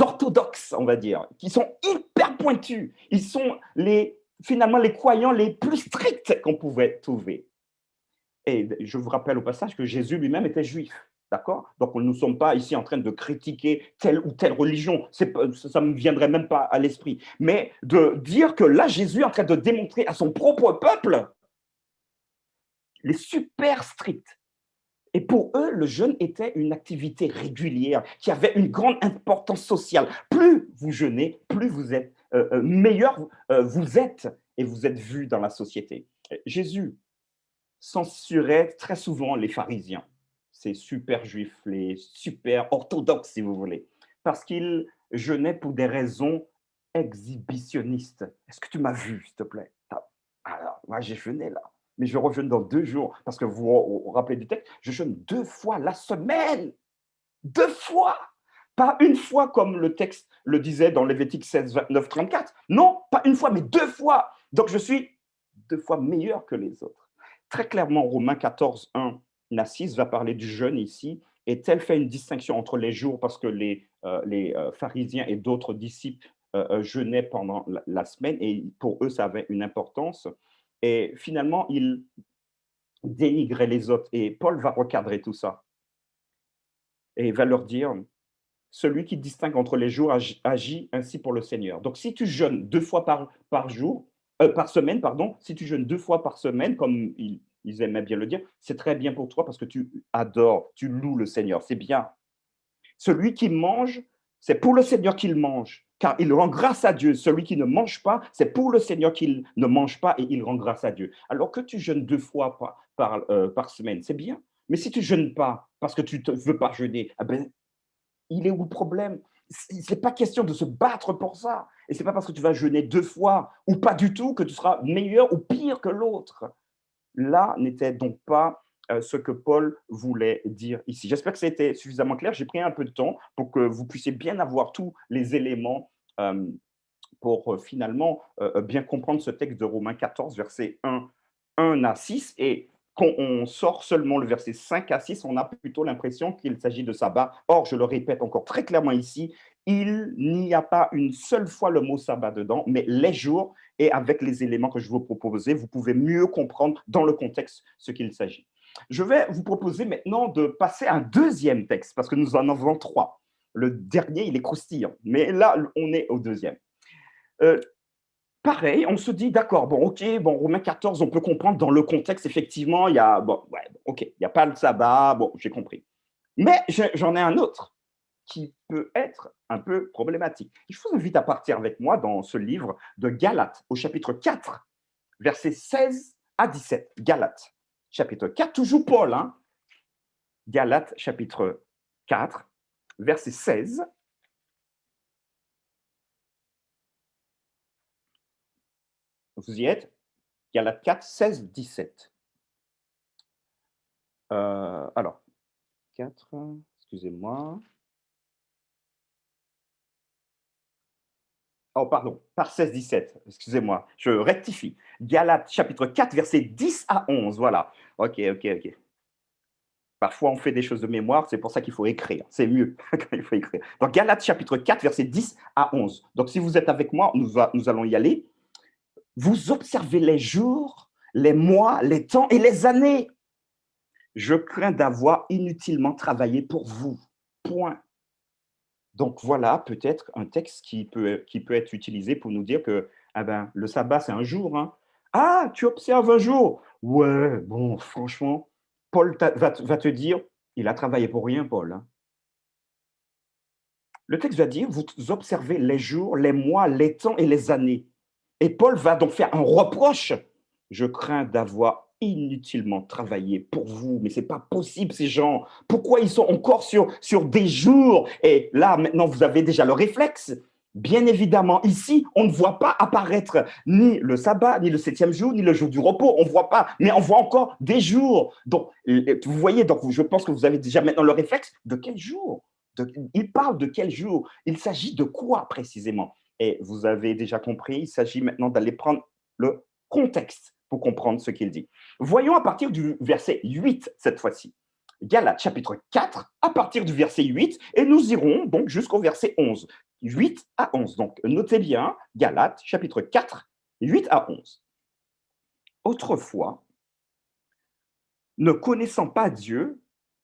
orthodoxes, on va dire, qui sont hyper pointus. Ils sont finalement les croyants les plus stricts qu'on pouvait trouver. Et je vous rappelle au passage que Jésus lui-même était juif, d'accord? Donc, nous ne sommes pas ici en train de critiquer telle ou telle religion. Ça ne me viendrait même pas à l'esprit. Mais de dire que là, Jésus est en train de démontrer à son propre peuple les super stricts. Et pour eux, le jeûne était une activité régulière qui avait une grande importance sociale. Plus vous jeûnez, plus vous êtes meilleur vous êtes et vous êtes vu dans la société. Jésus censurait très souvent les pharisiens, ces super juifs, les super orthodoxes, si vous voulez, parce qu'ils jeûnaient pour des raisons exhibitionnistes. Est-ce que tu m'as vu, s'il te plaît? Alors, moi, j'ai jeûné là. Mais je rejeûne dans 2 jours, parce que vous vous rappelez du texte, je jeûne 2 fois la semaine. 2 fois. Pas une fois comme le texte le disait dans Lévitique 16, 29, 34. Non, pas une fois, mais 2 fois. Donc, je suis 2 fois meilleur que les autres. Très clairement, Romains 14, 1 à 6 va parler du jeûne ici, et tel fait une distinction entre les jours, parce que les pharisiens et d'autres disciples jeûnaient pendant la semaine, et pour eux, ça avait une importance. Et finalement, ils dénigraient les autres. Et Paul va recadrer tout ça. Et il va leur dire, celui qui distingue entre les jours agit ainsi pour le Seigneur. Donc, si tu jeûnes 2 fois par semaine, si tu jeûnes 2 fois par semaine, comme ils aimaient bien le dire, c'est très bien pour toi parce que tu adores, tu loues le Seigneur, c'est bien. Celui qui mange, c'est pour le Seigneur qu'il mange, car il rend grâce à Dieu. Celui qui ne mange pas, c'est pour le Seigneur qu'il ne mange pas et il rend grâce à Dieu. Alors que tu jeûnes 2 fois par semaine, c'est bien. Mais si tu ne jeûnes pas parce que tu ne veux pas jeûner, il est où le problème? Ce n'est pas question de se battre pour ça. Et ce n'est pas parce que tu vas jeûner 2 fois ou pas du tout que tu seras meilleur ou pire que l'autre. Là n'était donc pas ce que Paul voulait dire ici. J'espère que ça a été suffisamment clair. J'ai pris un peu de temps pour que vous puissiez bien avoir tous les éléments pour finalement bien comprendre ce texte de Romains 14, versets 1 à 6. Et quand on sort seulement le verset 5 à 6, on a plutôt l'impression qu'il s'agit de sabbat. Or, je le répète encore très clairement ici, il n'y a pas une seule fois le mot sabbat dedans, mais les jours, et avec les éléments que je vous proposais, vous pouvez mieux comprendre dans le contexte ce qu'il s'agit. Je vais vous proposer maintenant de passer à un deuxième texte, parce que nous en avons 3. Le dernier, il est croustillant, mais là, on est au deuxième. Pareil, on se dit, d'accord, bon, ok, bon, Romains 14, on peut comprendre dans le contexte, effectivement, il y a, bon, ouais, ok, il n'y a pas le sabbat, bon, j'ai compris. Mais j'en ai un autre qui peut être un peu problématique. Je vous invite à partir avec moi dans ce livre de Galates, au chapitre 4, versets 16 à 17. Galates, chapitre 4, toujours Paul, hein. Galates, chapitre 4, verset 16. Vous y êtes? Galates 4, 16, 17. Alors, 4, excusez-moi. Oh, pardon, par 16, 17, excusez-moi, je rectifie. Galates, chapitre 4, versets 10 à 11, voilà. Ok. Parfois, on fait des choses de mémoire, c'est pour ça qu'il faut écrire. C'est mieux quand il faut écrire. Donc, Galates, chapitre 4, versets 10 à 11. Donc, si vous êtes avec moi, nous allons y aller. Vous observez les jours, les mois, les temps et les années. Je crains d'avoir inutilement travaillé pour vous. Point. Donc voilà peut-être un texte qui peut être utilisé pour nous dire que ah ben, le sabbat, c'est un jour. Hein. Ah, tu observes un jour. Ouais, bon, franchement, Paul va te dire, il a travaillé pour rien, Paul. Hein. Le texte va dire, vous observez les jours, les mois, les temps et les années. Et Paul va donc faire un reproche. Je crains d'avoir inutilement travaillé pour vous, mais c'est pas possible ces gens. Pourquoi ils sont encore sur des jours? Et là, maintenant, vous avez déjà le réflexe. Bien évidemment, ici, on ne voit pas apparaître ni le sabbat, ni le 7e jour, ni le jour du repos. On ne voit pas, mais on voit encore des jours. Donc, vous voyez, donc je pense que vous avez déjà maintenant le réflexe. De quel jour? Il parle de quel jour? Il s'agit de quoi précisément? Et vous avez déjà compris, il s'agit maintenant d'aller prendre le contexte pour comprendre ce qu'il dit. Voyons à partir du verset 8 cette fois-ci. Galates chapitre 4, à partir du verset 8, et nous irons donc jusqu'au verset 11. 8 à 11. Donc, notez bien, Galates chapitre 4, 8 à 11. Autrefois, ne connaissant pas Dieu,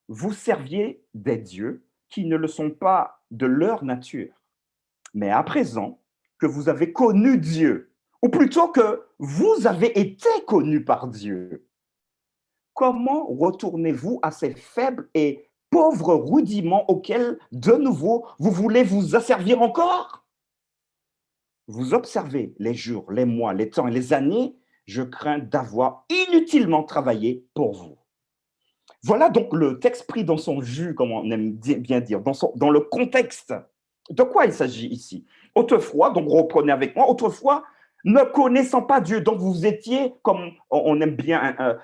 vous serviez des dieux qui ne le sont pas de leur nature. Mais à présent que vous avez connu Dieu, ou plutôt que vous avez été connu par Dieu, comment retournez-vous à ces faibles et pauvres rudiments auxquels, de nouveau, vous voulez vous asservir encore? Vous observez les jours, les mois, les temps et les années, je crains d'avoir inutilement travaillé pour vous. Voilà donc le texte pris dans son jus, comme on aime bien dire, dans le contexte. De quoi il s'agit ici? Autrefois, donc reprenez avec moi, autrefois, ne connaissant pas Dieu, donc vous étiez, comme on aime bien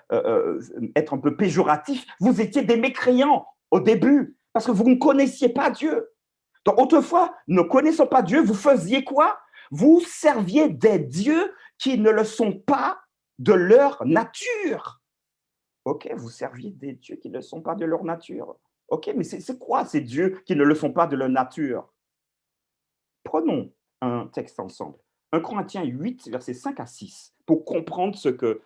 être un peu péjoratif, vous étiez des mécréants au début, parce que vous ne connaissiez pas Dieu. Donc autrefois, ne connaissant pas Dieu, vous faisiez quoi? Vous serviez des dieux qui ne le sont pas de leur nature. Ok, vous serviez des dieux qui ne sont pas de leur nature. Ok, mais c'est quoi ces dieux qui ne le sont pas de leur nature? Prenons un texte ensemble. 1 Corinthiens 8, versets 5 à 6, pour comprendre ce que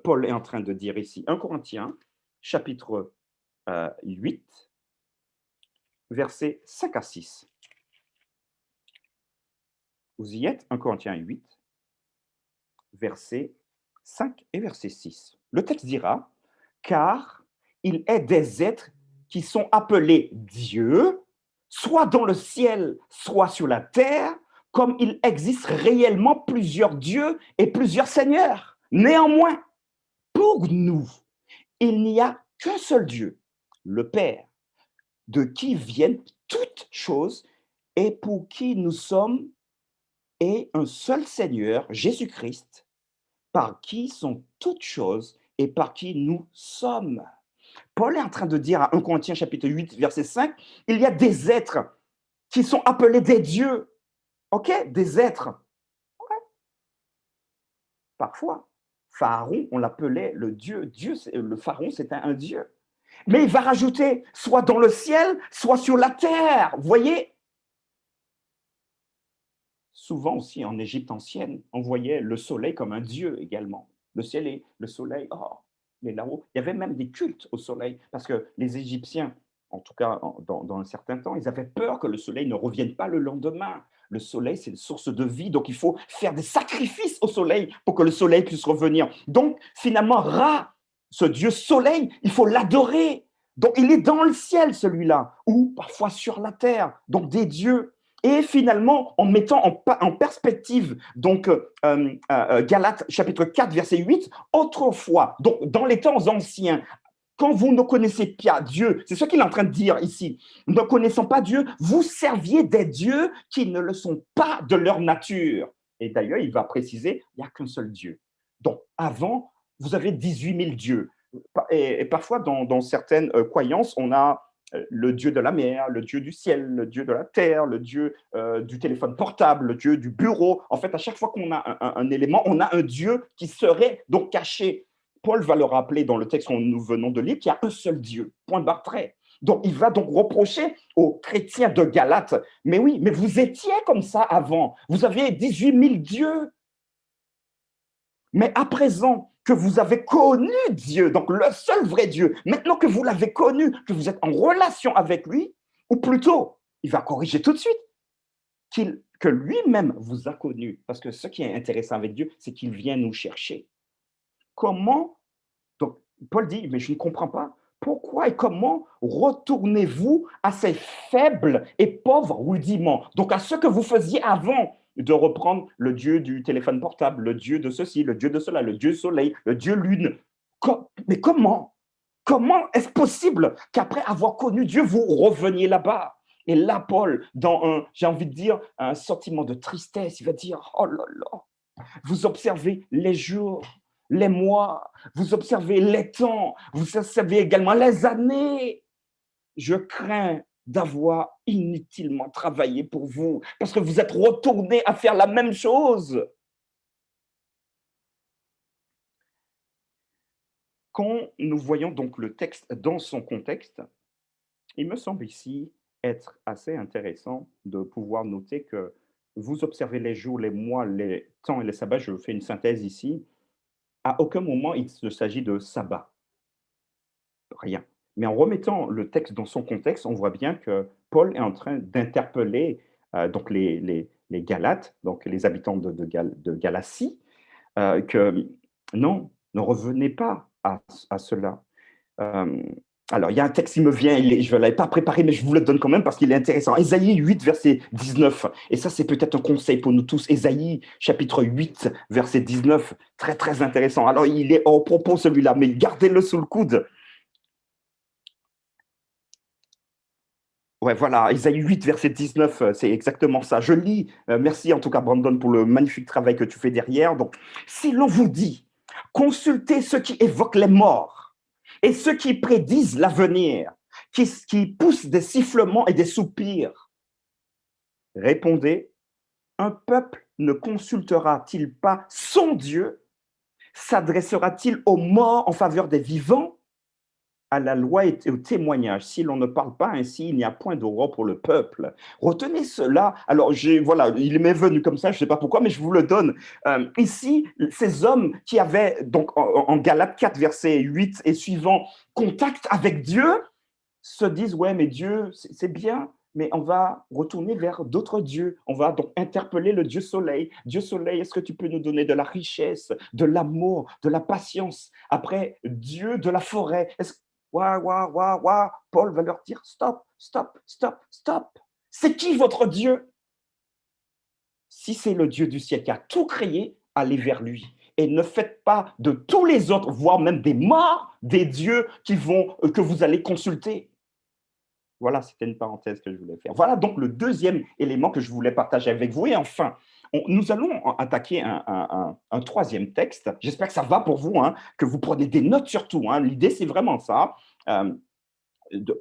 Paul est en train de dire ici. 1 Corinthiens, chapitre 8, versets 5 à 6. Vous y êtes? 1 Corinthiens 8, versets 5 et verset 6. Le texte dira, car il est des êtres qui sont appelés Dieu, soit dans le ciel, soit sur la terre, comme il existe réellement plusieurs dieux et plusieurs seigneurs. Néanmoins, pour nous, il n'y a qu'un seul Dieu, le Père, de qui viennent toutes choses et pour qui nous sommes, et un seul Seigneur, Jésus-Christ, par qui sont toutes choses et par qui nous sommes. Paul est en train de dire à 1 Corinthiens chapitre 8, verset 5, il y a des êtres qui sont appelés des dieux. OK? Des êtres. Ouais. Parfois, Pharaon, on l'appelait le dieu. Le Pharaon, c'était un dieu. Mais il va rajouter soit dans le ciel, soit sur la terre. Vous voyez? Souvent aussi en Égypte ancienne, on voyait le soleil comme un dieu également. Le ciel et le soleil, oh, mais là-haut, il y avait même des cultes au soleil, parce que les Égyptiens, en tout cas dans un certain temps, ils avaient peur que le soleil ne revienne pas le lendemain. Le soleil, c'est une source de vie, donc il faut faire des sacrifices au soleil pour que le soleil puisse revenir. Donc, finalement, Ra, ce dieu soleil, il faut l'adorer. Donc, il est dans le ciel, celui-là, ou parfois sur la terre, donc des dieux. Et finalement, en mettant en perspective, donc Galates chapitre 4, verset 8, autrefois, donc dans les temps anciens, quand vous ne connaissez pas Dieu, c'est ce qu'il est en train de dire ici, ne connaissant pas Dieu, vous serviez des dieux qui ne le sont pas de leur nature. Et d'ailleurs, il va préciser, il n'y a qu'un seul Dieu. Donc, avant, vous avez 18 000 dieux. Et parfois, dans certaines croyances, on a le dieu de la mer, le dieu du ciel, le dieu de la terre, le dieu du téléphone portable, le dieu du bureau. En fait, à chaque fois qu'on a un élément, on a un dieu qui serait donc caché. Paul va le rappeler dans le texte que nous venons de lire qu'il y a un seul Dieu, point barre trait. Donc, il va donc reprocher aux chrétiens de Galate, mais oui, mais vous étiez comme ça avant, vous aviez 18 000 dieux. Mais à présent que vous avez connu Dieu, donc le seul vrai Dieu, maintenant que vous l'avez connu, que vous êtes en relation avec lui, ou plutôt, il va corriger tout de suite, que lui-même vous a connu. Parce que ce qui est intéressant avec Dieu, c'est qu'il vient nous chercher. Comment, donc Paul dit, mais je ne comprends pas, pourquoi et comment retournez-vous à ces faibles et pauvres rudiments, donc à ce que vous faisiez avant de reprendre le Dieu du téléphone portable, le Dieu de ceci, le Dieu de cela, le Dieu soleil, le Dieu lune. Mais comment? Comment est-ce possible qu'après avoir connu Dieu, vous reveniez là-bas? Et là, Paul, dans j'ai envie de dire, un sentiment de tristesse, il va dire, oh là là, vous observez les jours, les mois, vous observez les temps, vous observez également les années. Je crains d'avoir inutilement travaillé pour vous, parce que vous êtes retournés à faire la même chose. Quand nous voyons donc le texte dans son contexte, il me semble ici être assez intéressant de pouvoir noter que vous observez les jours, les mois, les temps et les sabbats, je fais une synthèse ici, à aucun moment il ne s'agit de sabbat. Rien. Mais en remettant le texte dans son contexte, on voit bien que Paul est en train d'interpeller donc les Galates, donc les habitants de Galatie, que non, ne revenez pas à cela. Alors, il y a un texte qui me vient, je ne l'avais pas préparé, mais je vous le donne quand même parce qu'il est intéressant. Ésaïe 8, verset 19. Et ça, c'est peut-être un conseil pour nous tous. Ésaïe, chapitre 8, verset 19. Très, très intéressant. Alors, il est hors propos celui-là, mais gardez-le sous le coude. Ouais, voilà, Ésaïe 8, verset 19, c'est exactement ça. Je lis, merci en tout cas Brandon pour le magnifique travail que tu fais derrière. Donc, si l'on vous dit, consultez ceux qui évoquent les morts et ceux qui prédisent l'avenir, qui poussent des sifflements et des soupirs, répondez, un peuple ne consultera-t-il pas son Dieu? S'adressera-t-il aux morts en faveur des vivants? À la loi et au témoignage. Si l'on ne parle pas ainsi, il n'y a point d'aurore pour le peuple. Retenez cela. Alors, voilà, il m'est venu comme ça, je ne sais pas pourquoi, mais je vous le donne. Ici, ces hommes qui avaient, donc en Galates 4, verset 8 et suivant, contact avec Dieu, se disent, ouais, mais Dieu, c'est bien, mais on va retourner vers d'autres dieux. On va donc interpeller le Dieu soleil. Dieu soleil, est-ce que tu peux nous donner de la richesse, de l'amour, de la patience? Après, Dieu de la forêt, Paul va leur dire stop, stop, stop, stop. C'est qui votre Dieu? Si c'est le Dieu du ciel qui a tout créé, allez vers lui. Et ne faites pas de tous les autres, voire même des morts, des dieux que vous allez consulter. Voilà, c'était une parenthèse que je voulais faire. Voilà donc le deuxième élément que je voulais partager avec vous. Et enfin, nous allons attaquer un troisième texte. J'espère que ça va pour vous, hein, que vous prenez des notes surtout. Hein. L'idée, c'est vraiment ça.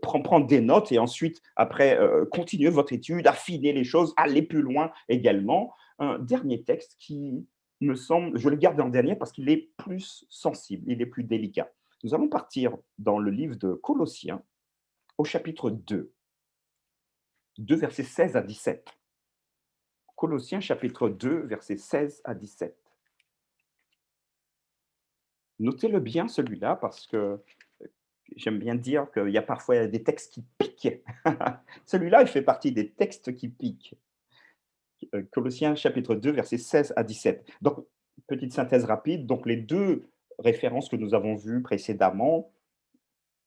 prendre des notes et ensuite, après, continuer votre étude, affiner les choses, aller plus loin également. Un dernier texte qui me semble, je le garde en dernier parce qu'il est plus sensible, il est plus délicat. Nous allons partir dans le livre de Colossiens, au chapitre 2, versets 16 à 17. Colossiens, chapitre 2, versets 16 à 17. Notez-le bien, celui-là, parce que j'aime bien dire qu'il y a parfois des textes qui piquent. Celui-là, il fait partie des textes qui piquent. Colossiens, chapitre 2, versets 16 à 17. Donc, petite synthèse rapide. Donc, les deux références que nous avons vues précédemment,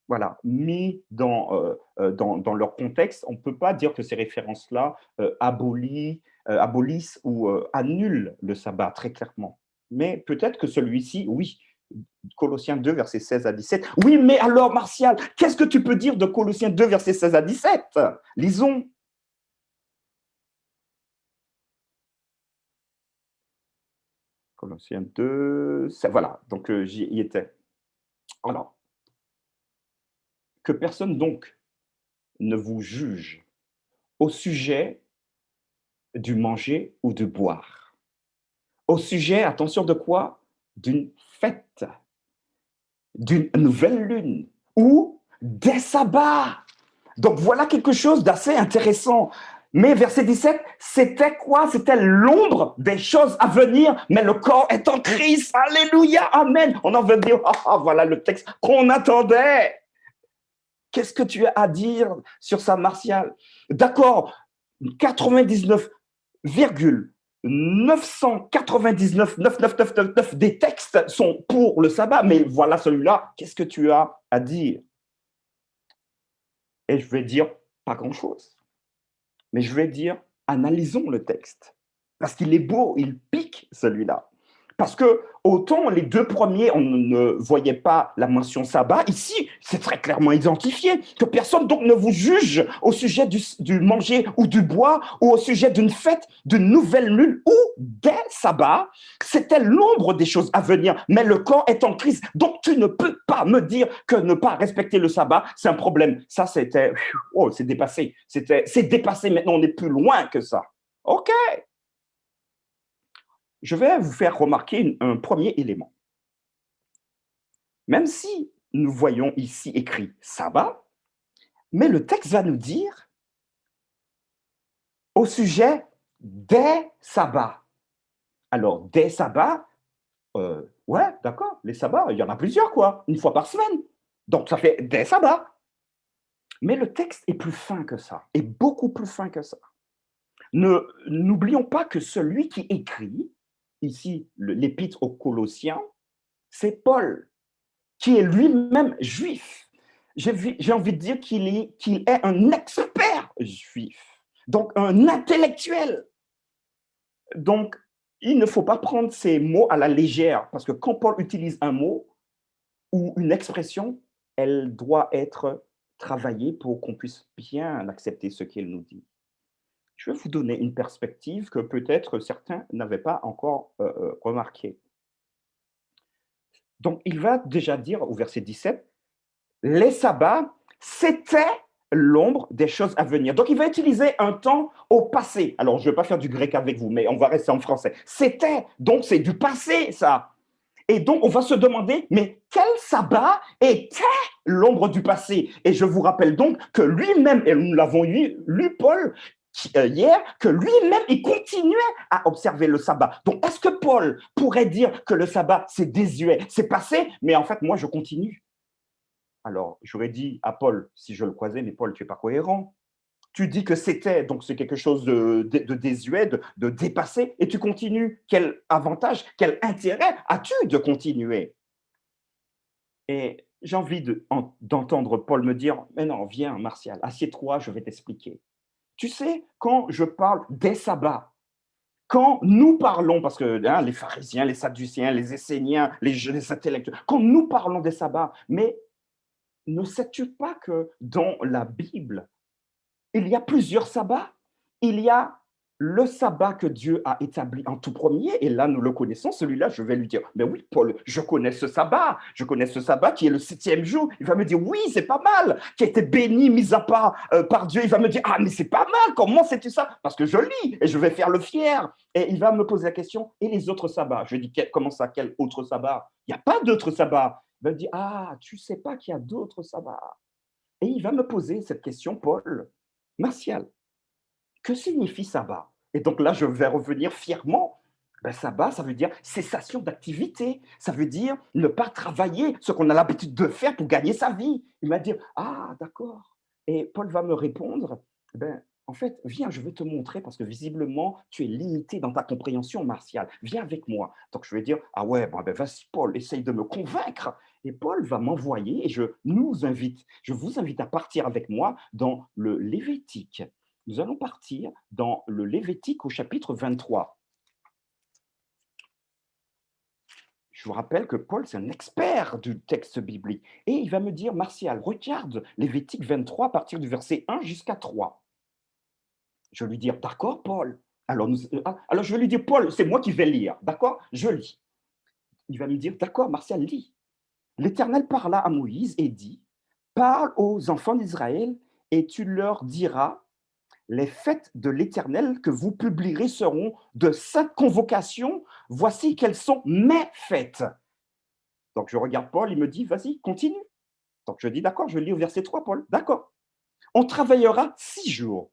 voilà, mis dans leur contexte, on ne peut pas dire que ces références-là abolissent ou annulent le sabbat, très clairement. Mais peut-être que celui-ci, oui, Colossiens 2, versets 16 à 17. Oui, mais alors, Martial, qu'est-ce que tu peux dire de Colossiens 2, versets 16 à 17? Lisons. Colossiens 2, voilà, donc j'y étais. Alors, que personne donc ne vous juge au sujet du manger ou du boire. Au sujet, attention de quoi? D'une fête, d'une nouvelle lune ou des sabbats. Donc voilà quelque chose d'assez intéressant. Mais verset 17, c'était quoi? C'était l'ombre des choses à venir, mais le corps est en Christ. Alléluia, amen. On en veut dire, voilà le texte qu'on attendait. Qu'est-ce que tu as à dire sur ça, Martial? D'accord, 99,999 des textes sont pour le sabbat, mais voilà celui-là, qu'est-ce que tu as à dire? Et je vais dire pas grand-chose. Mais je vais dire, analysons le texte. Parce qu'il est beau, il pique celui-là. Parce que autant les deux premiers, on ne voyait pas la mention sabbat, ici, c'est très clairement identifié. Que personne donc ne vous juge au sujet du manger ou du boire, ou au sujet d'une fête, d'une nouvelle lune ou des sabbats. C'était l'ombre des choses à venir, mais le corps est en Christ. Donc tu ne peux pas me dire que ne pas respecter le sabbat, c'est un problème. Ça, c'était, c'est dépassé. C'est dépassé, maintenant on est plus loin que ça. OK. Je vais vous faire remarquer un premier élément. Même si nous voyons ici écrit sabbat, mais le texte va nous dire au sujet des sabbats. Alors, des sabbats, ouais, d'accord, les sabbats, il y en a plusieurs, quoi, une fois par semaine. Donc, ça fait des sabbats. Mais le texte est plus fin que ça, est beaucoup plus fin que ça. N'oublions pas que celui qui écrit, ici, l'épître aux Colossiens, c'est Paul, qui est lui-même juif. J'ai envie de dire qu'il est un expert juif, donc un intellectuel. Donc, il ne faut pas prendre ces mots à la légère, parce que quand Paul utilise un mot ou une expression, elle doit être travaillée pour qu'on puisse bien accepter ce qu'il nous dit. Je vais vous donner une perspective que peut-être certains n'avaient pas encore remarquée. Donc, il va déjà dire au verset 17, les sabbats, c'était l'ombre des choses à venir. Donc, il va utiliser un temps au passé. Alors, je ne vais pas faire du grec avec vous, mais on va rester en français. C'était, donc c'est du passé, ça. Et donc, on va se demander, mais quel sabbat était l'ombre du passé? Et je vous rappelle donc que lui-même, et nous l'avons lu Paul, hier, que lui-même, il continuait à observer le sabbat. Donc, est-ce que Paul pourrait dire que le sabbat, c'est désuet, c'est passé, mais en fait, moi, je continue? Alors, j'aurais dit à Paul, si je le croisais, mais Paul, tu n'es pas cohérent. Tu dis que c'était, donc c'est quelque chose de désuet, de dépassé, et tu continues. Quel avantage, quel intérêt as-tu de continuer? Et j'ai envie d'entendre Paul me dire, mais non, viens, Martial, assieds-toi, je vais t'expliquer. Tu sais, quand je parle des sabbats, quand nous parlons, parce que les pharisiens, les sadduciens, les esséniens, les intellectuels, quand nous parlons des sabbats, mais ne sais-tu pas que dans la Bible, il y a plusieurs sabbats? Il y a le sabbat que Dieu a établi en tout premier, et là nous le connaissons, celui-là, je vais lui dire, mais oui, Paul, je connais ce sabbat qui est le 7e jour. Il va me dire, oui, c'est pas mal, qui a été béni, mis à part par Dieu. Il va me dire, ah, mais c'est pas mal, comment sais-tu ça? Parce que je lis et je vais faire le fier. Et il va me poser la question, et les autres sabbats? Je lui dis, comment ça, quel autre sabbat? Il n'y a pas d'autres sabbats. Il va me dire, ah, tu sais pas qu'il y a d'autres sabbats. Et il va me poser cette question, Paul, Martial, que signifie sabbat? Et donc là, je vais revenir fièrement. Ben, sabbat, ça veut dire cessation d'activité. Ça veut dire ne pas travailler ce qu'on a l'habitude de faire pour gagner sa vie. Il va dire, ah, d'accord. Et Paul va me répondre, ben, en fait, viens, je vais te montrer parce que visiblement, tu es limité dans ta compréhension martiale. Viens avec moi. Donc, je vais dire, ah ouais, ben, vas-y, Paul, essaye de me convaincre. Et Paul va m'envoyer et je vous invite à partir avec moi dans le Lévitique. Nous allons partir dans le Lévitique au chapitre 23. Je vous rappelle que Paul, c'est un expert du texte biblique. Et il va me dire, Martial, regarde Lévitique 23 à partir du verset 1 jusqu'à 3. Je vais lui dire, d'accord, Paul. Alors je vais lui dire, Paul, c'est moi qui vais lire. D'accord? Je lis. Il va me dire, d'accord, Martial, lis. L'Éternel parla à Moïse et dit, parle aux enfants d'Israël et tu leur diras, les fêtes de l'Éternel que vous publierez seront de 5 convocations. Voici quelles sont mes fêtes. Donc, je regarde Paul, il me dit, vas-y, continue. Donc, je dis, d'accord, je lis au verset 3, Paul. D'accord. On travaillera 6 jours,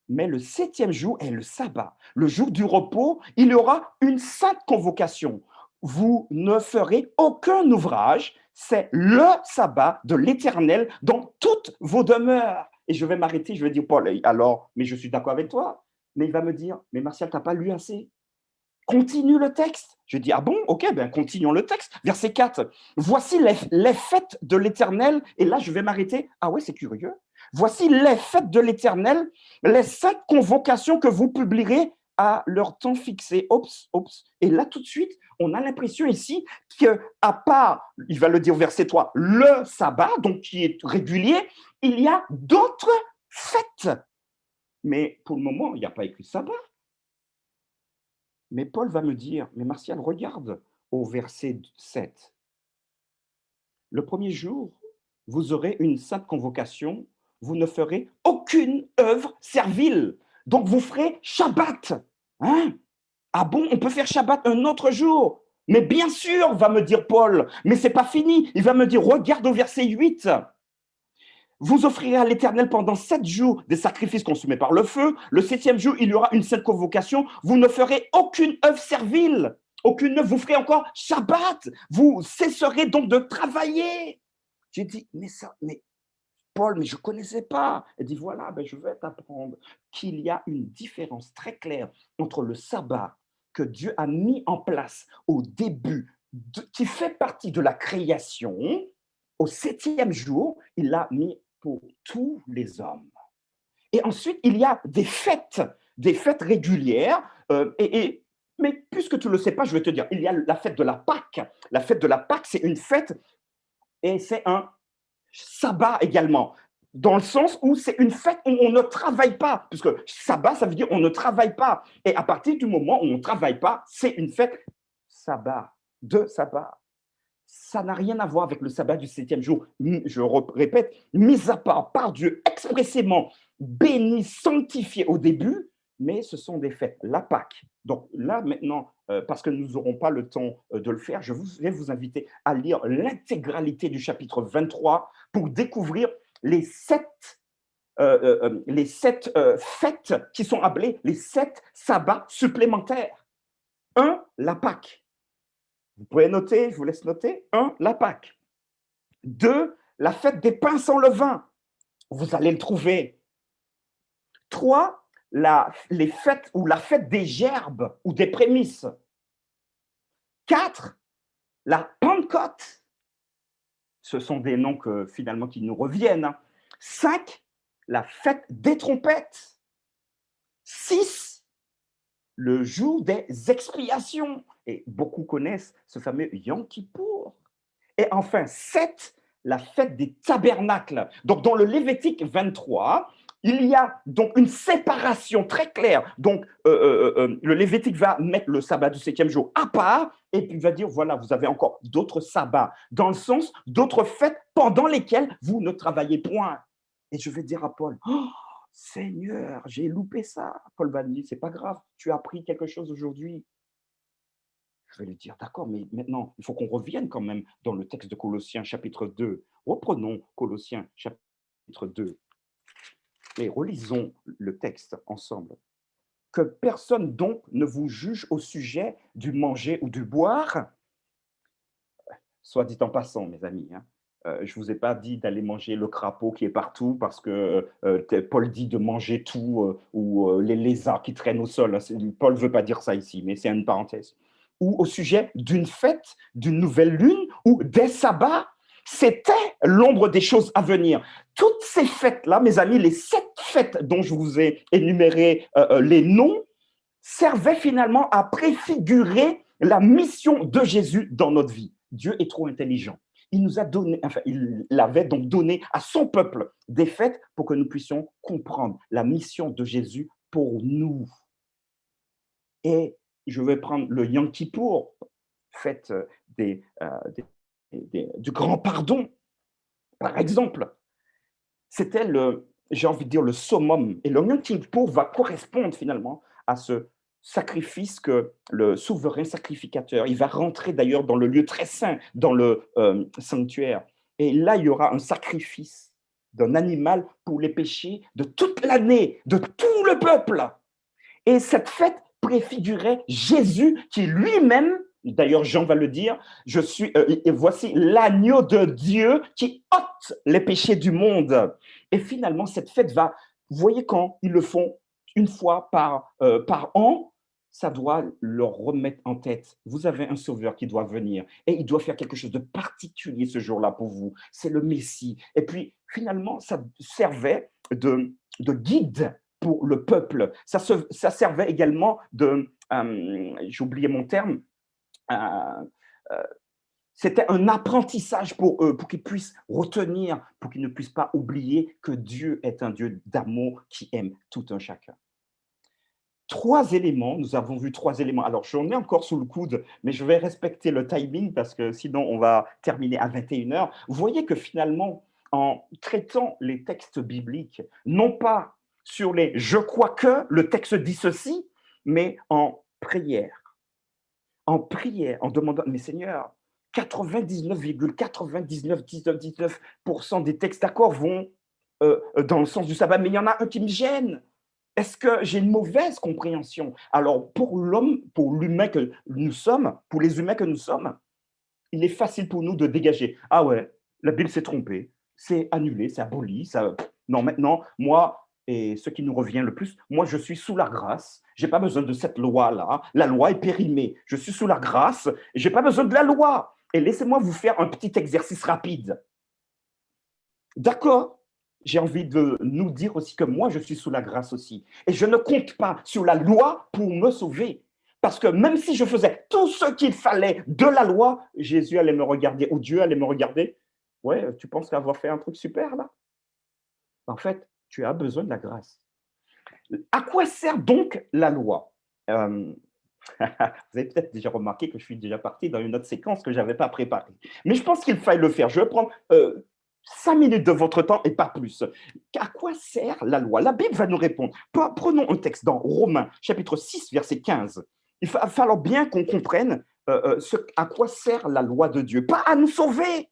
mais le 7e jour est le sabbat. Le jour du repos, il y aura une sainte convocation. Vous ne ferez aucun ouvrage, c'est le sabbat de l'Éternel dans toutes vos demeures. Et je vais m'arrêter, je vais dire, Paul, alors, mais je suis d'accord avec toi. Mais il va me dire, mais Martial, tu n'as pas lu assez. Continue le texte. Je dis, ah bon, ok, ben continuons le texte. Verset 4. Voici les fêtes de l'Éternel. Et là, je vais m'arrêter. Ah ouais, c'est curieux. Voici les fêtes de l'Éternel, les 5 convocations que vous publierez à leur temps fixé. Oups. Et là, tout de suite, on a l'impression ici qu'à part, il va le dire au verset 3, le sabbat, donc qui est régulier, il y a d'autres fêtes. Mais pour le moment, il n'y a pas écrit sabbat. Mais Paul va me dire, mais Martial, regarde au verset 7. Le premier jour, vous aurez une sainte convocation, vous ne ferez aucune œuvre servile. Donc vous ferez Shabbat. Hein? Ah bon, on peut faire Shabbat un autre jour? Mais bien sûr, va me dire Paul, mais ce n'est pas fini. Il va me dire, regarde au verset 8. Vous offrirez à l'Éternel pendant 7 jours des sacrifices consumés par le feu. Le 7e jour, il y aura une sainte convocation. Vous ne ferez aucune œuvre servile. Aucune œuvre. Vous ferez encore Shabbat. Vous cesserez donc de travailler. J'ai dit, mais Paul, mais je ne connaissais pas. Il dit, voilà, ben, je vais t'apprendre qu'il y a une différence très claire entre le sabbat que Dieu a mis en place au début, qui fait partie de la création. Au 7e jour, il l'a mis pour tous les hommes. Et ensuite, il y a des fêtes régulières. Mais puisque tu ne le sais pas, je vais te dire, il y a la fête de la Pâque. La fête de la Pâque, c'est une fête et c'est un sabbat également, dans le sens où c'est une fête où on ne travaille pas, puisque sabbat, ça veut dire on ne travaille pas. Et à partir du moment où on ne travaille pas, c'est une fête de sabbat. Ça n'a rien à voir avec le sabbat du 7e jour. Je répète, mis à part par Dieu, expressément béni, sanctifié au début, mais ce sont des fêtes. La Pâque. Donc là, maintenant, parce que nous n'aurons pas le temps de le faire, je vais vous inviter à lire l'intégralité du chapitre 23 pour découvrir les 7 fêtes qui sont appelées les 7 sabbats supplémentaires. 1, la Pâque. Vous pouvez noter, je vous laisse noter. 1, la Pâque. 2, la fête des pains sans levain. Vous allez le trouver. 3, les fêtes ou la fête des gerbes ou des prémices. 4, la Pentecôte. Ce sont des noms finalement qui nous reviennent. 5, la fête des trompettes. 6, le jour des expiations. Et beaucoup connaissent ce fameux Yom Kippour. Et enfin, 7, la fête des tabernacles. Donc, dans le Lévitique 23, Il y a donc une séparation très claire. Donc, le Lévitique va mettre le sabbat du 7e jour à part et puis va dire, voilà, vous avez encore d'autres sabbats, dans le sens d'autres fêtes pendant lesquelles vous ne travaillez point. Et je vais dire à Paul, oh, Seigneur, j'ai loupé ça. Paul va me dire, c'est pas grave, tu as appris quelque chose aujourd'hui. Je vais lui dire, d'accord, mais maintenant, il faut qu'on revienne quand même dans le texte de Colossiens, chapitre 2. Reprenons Colossiens, chapitre 2, et relisons le texte ensemble. Que personne donc ne vous juge au sujet du manger ou du boire. Soit dit en passant, mes amis, hein. Je ne vous ai pas dit d'aller manger le crapaud qui est partout parce que Paul dit de manger tout ou les lézards qui traînent au sol. Paul ne veut pas dire ça ici, mais c'est une parenthèse. Ou au sujet d'une fête, d'une nouvelle lune ou des sabbats. C'était l'ombre des choses à venir. Toutes ces fêtes-là, mes amis, les 7 fêtes dont je vous ai énuméré les noms, servaient finalement à préfigurer la mission de Jésus dans notre vie. Dieu est trop intelligent. Il nous a donné, enfin, il avait donc donné à son peuple des fêtes pour que nous puissions comprendre la mission de Jésus pour nous. Et je vais prendre le Yom Kippour, fête du grand pardon, par exemple. C'était j'ai envie de dire, le summum. Et le Yom Kippour va correspondre finalement à ce sacrifice que le souverain sacrificateur, il va rentrer d'ailleurs dans le lieu très saint, dans le sanctuaire. Et là, il y aura un sacrifice d'un animal pour les péchés de toute l'année, de tout le peuple. Et cette fête préfigurait Jésus qui lui-même, d'ailleurs Jean va le dire, et voici l'agneau de Dieu qui ôte les péchés du monde. Et finalement, cette fête va, vous voyez, quand ils le font une fois par an, ça doit leur remettre en tête. Vous avez un sauveur qui doit venir et il doit faire quelque chose de particulier ce jour-là pour vous. C'est le Messie. Et puis, finalement, ça servait de guide pour le peuple. Ça servait également j'ai oublié mon terme, c'était un apprentissage pour eux, pour qu'ils puissent retenir, pour qu'ils ne puissent pas oublier que Dieu est un Dieu d'amour qui aime tout un chacun. 3 éléments, nous avons vu 3 éléments. Alors, j'en ai encore sous le coude, mais je vais respecter le timing parce que sinon, on va terminer à 21h. Vous voyez que finalement, en traitant les textes bibliques, non pas sur les « je crois que » le texte dit ceci, mais en prière, en demandant « mais Seigneur, 99,99% des textes d'accord vont dans le sens du sabbat, mais il y en a un qui me gêne. Est-ce que j'ai une mauvaise compréhension? Alors, pour l'humain que nous sommes, pour les humains que nous sommes, il est facile pour nous de dégager. Ah ouais, la Bible s'est trompée, c'est annulé, c'est aboli. Non, maintenant, moi, et ce qui nous revient le plus, moi, je suis sous la grâce. Je n'ai pas besoin de cette loi-là. La loi est périmée. Je suis sous la grâce et je n'ai pas besoin de la loi. Et laissez-moi vous faire un petit exercice rapide. D'accord? J'ai envie de nous dire aussi que moi, je suis sous la grâce aussi. Et je ne compte pas sur la loi pour me sauver. Parce que même si je faisais tout ce qu'il fallait de la loi, Jésus allait me regarder, ou Dieu allait me regarder. Ouais, tu penses avoir fait un truc super là? En fait, tu as besoin de la grâce. À quoi sert donc la loi? Vous avez peut-être déjà remarqué que je suis déjà parti dans une autre séquence que je n'avais pas préparée. Mais je pense qu'il faille le faire. Je vais prendre 5 minutes de votre temps et pas plus. À quoi sert la loi? La Bible va nous répondre. Prenons un texte dans Romains, chapitre 6, verset 15. Il va falloir bien qu'on comprenne à quoi sert la loi de Dieu. Pas à nous sauver.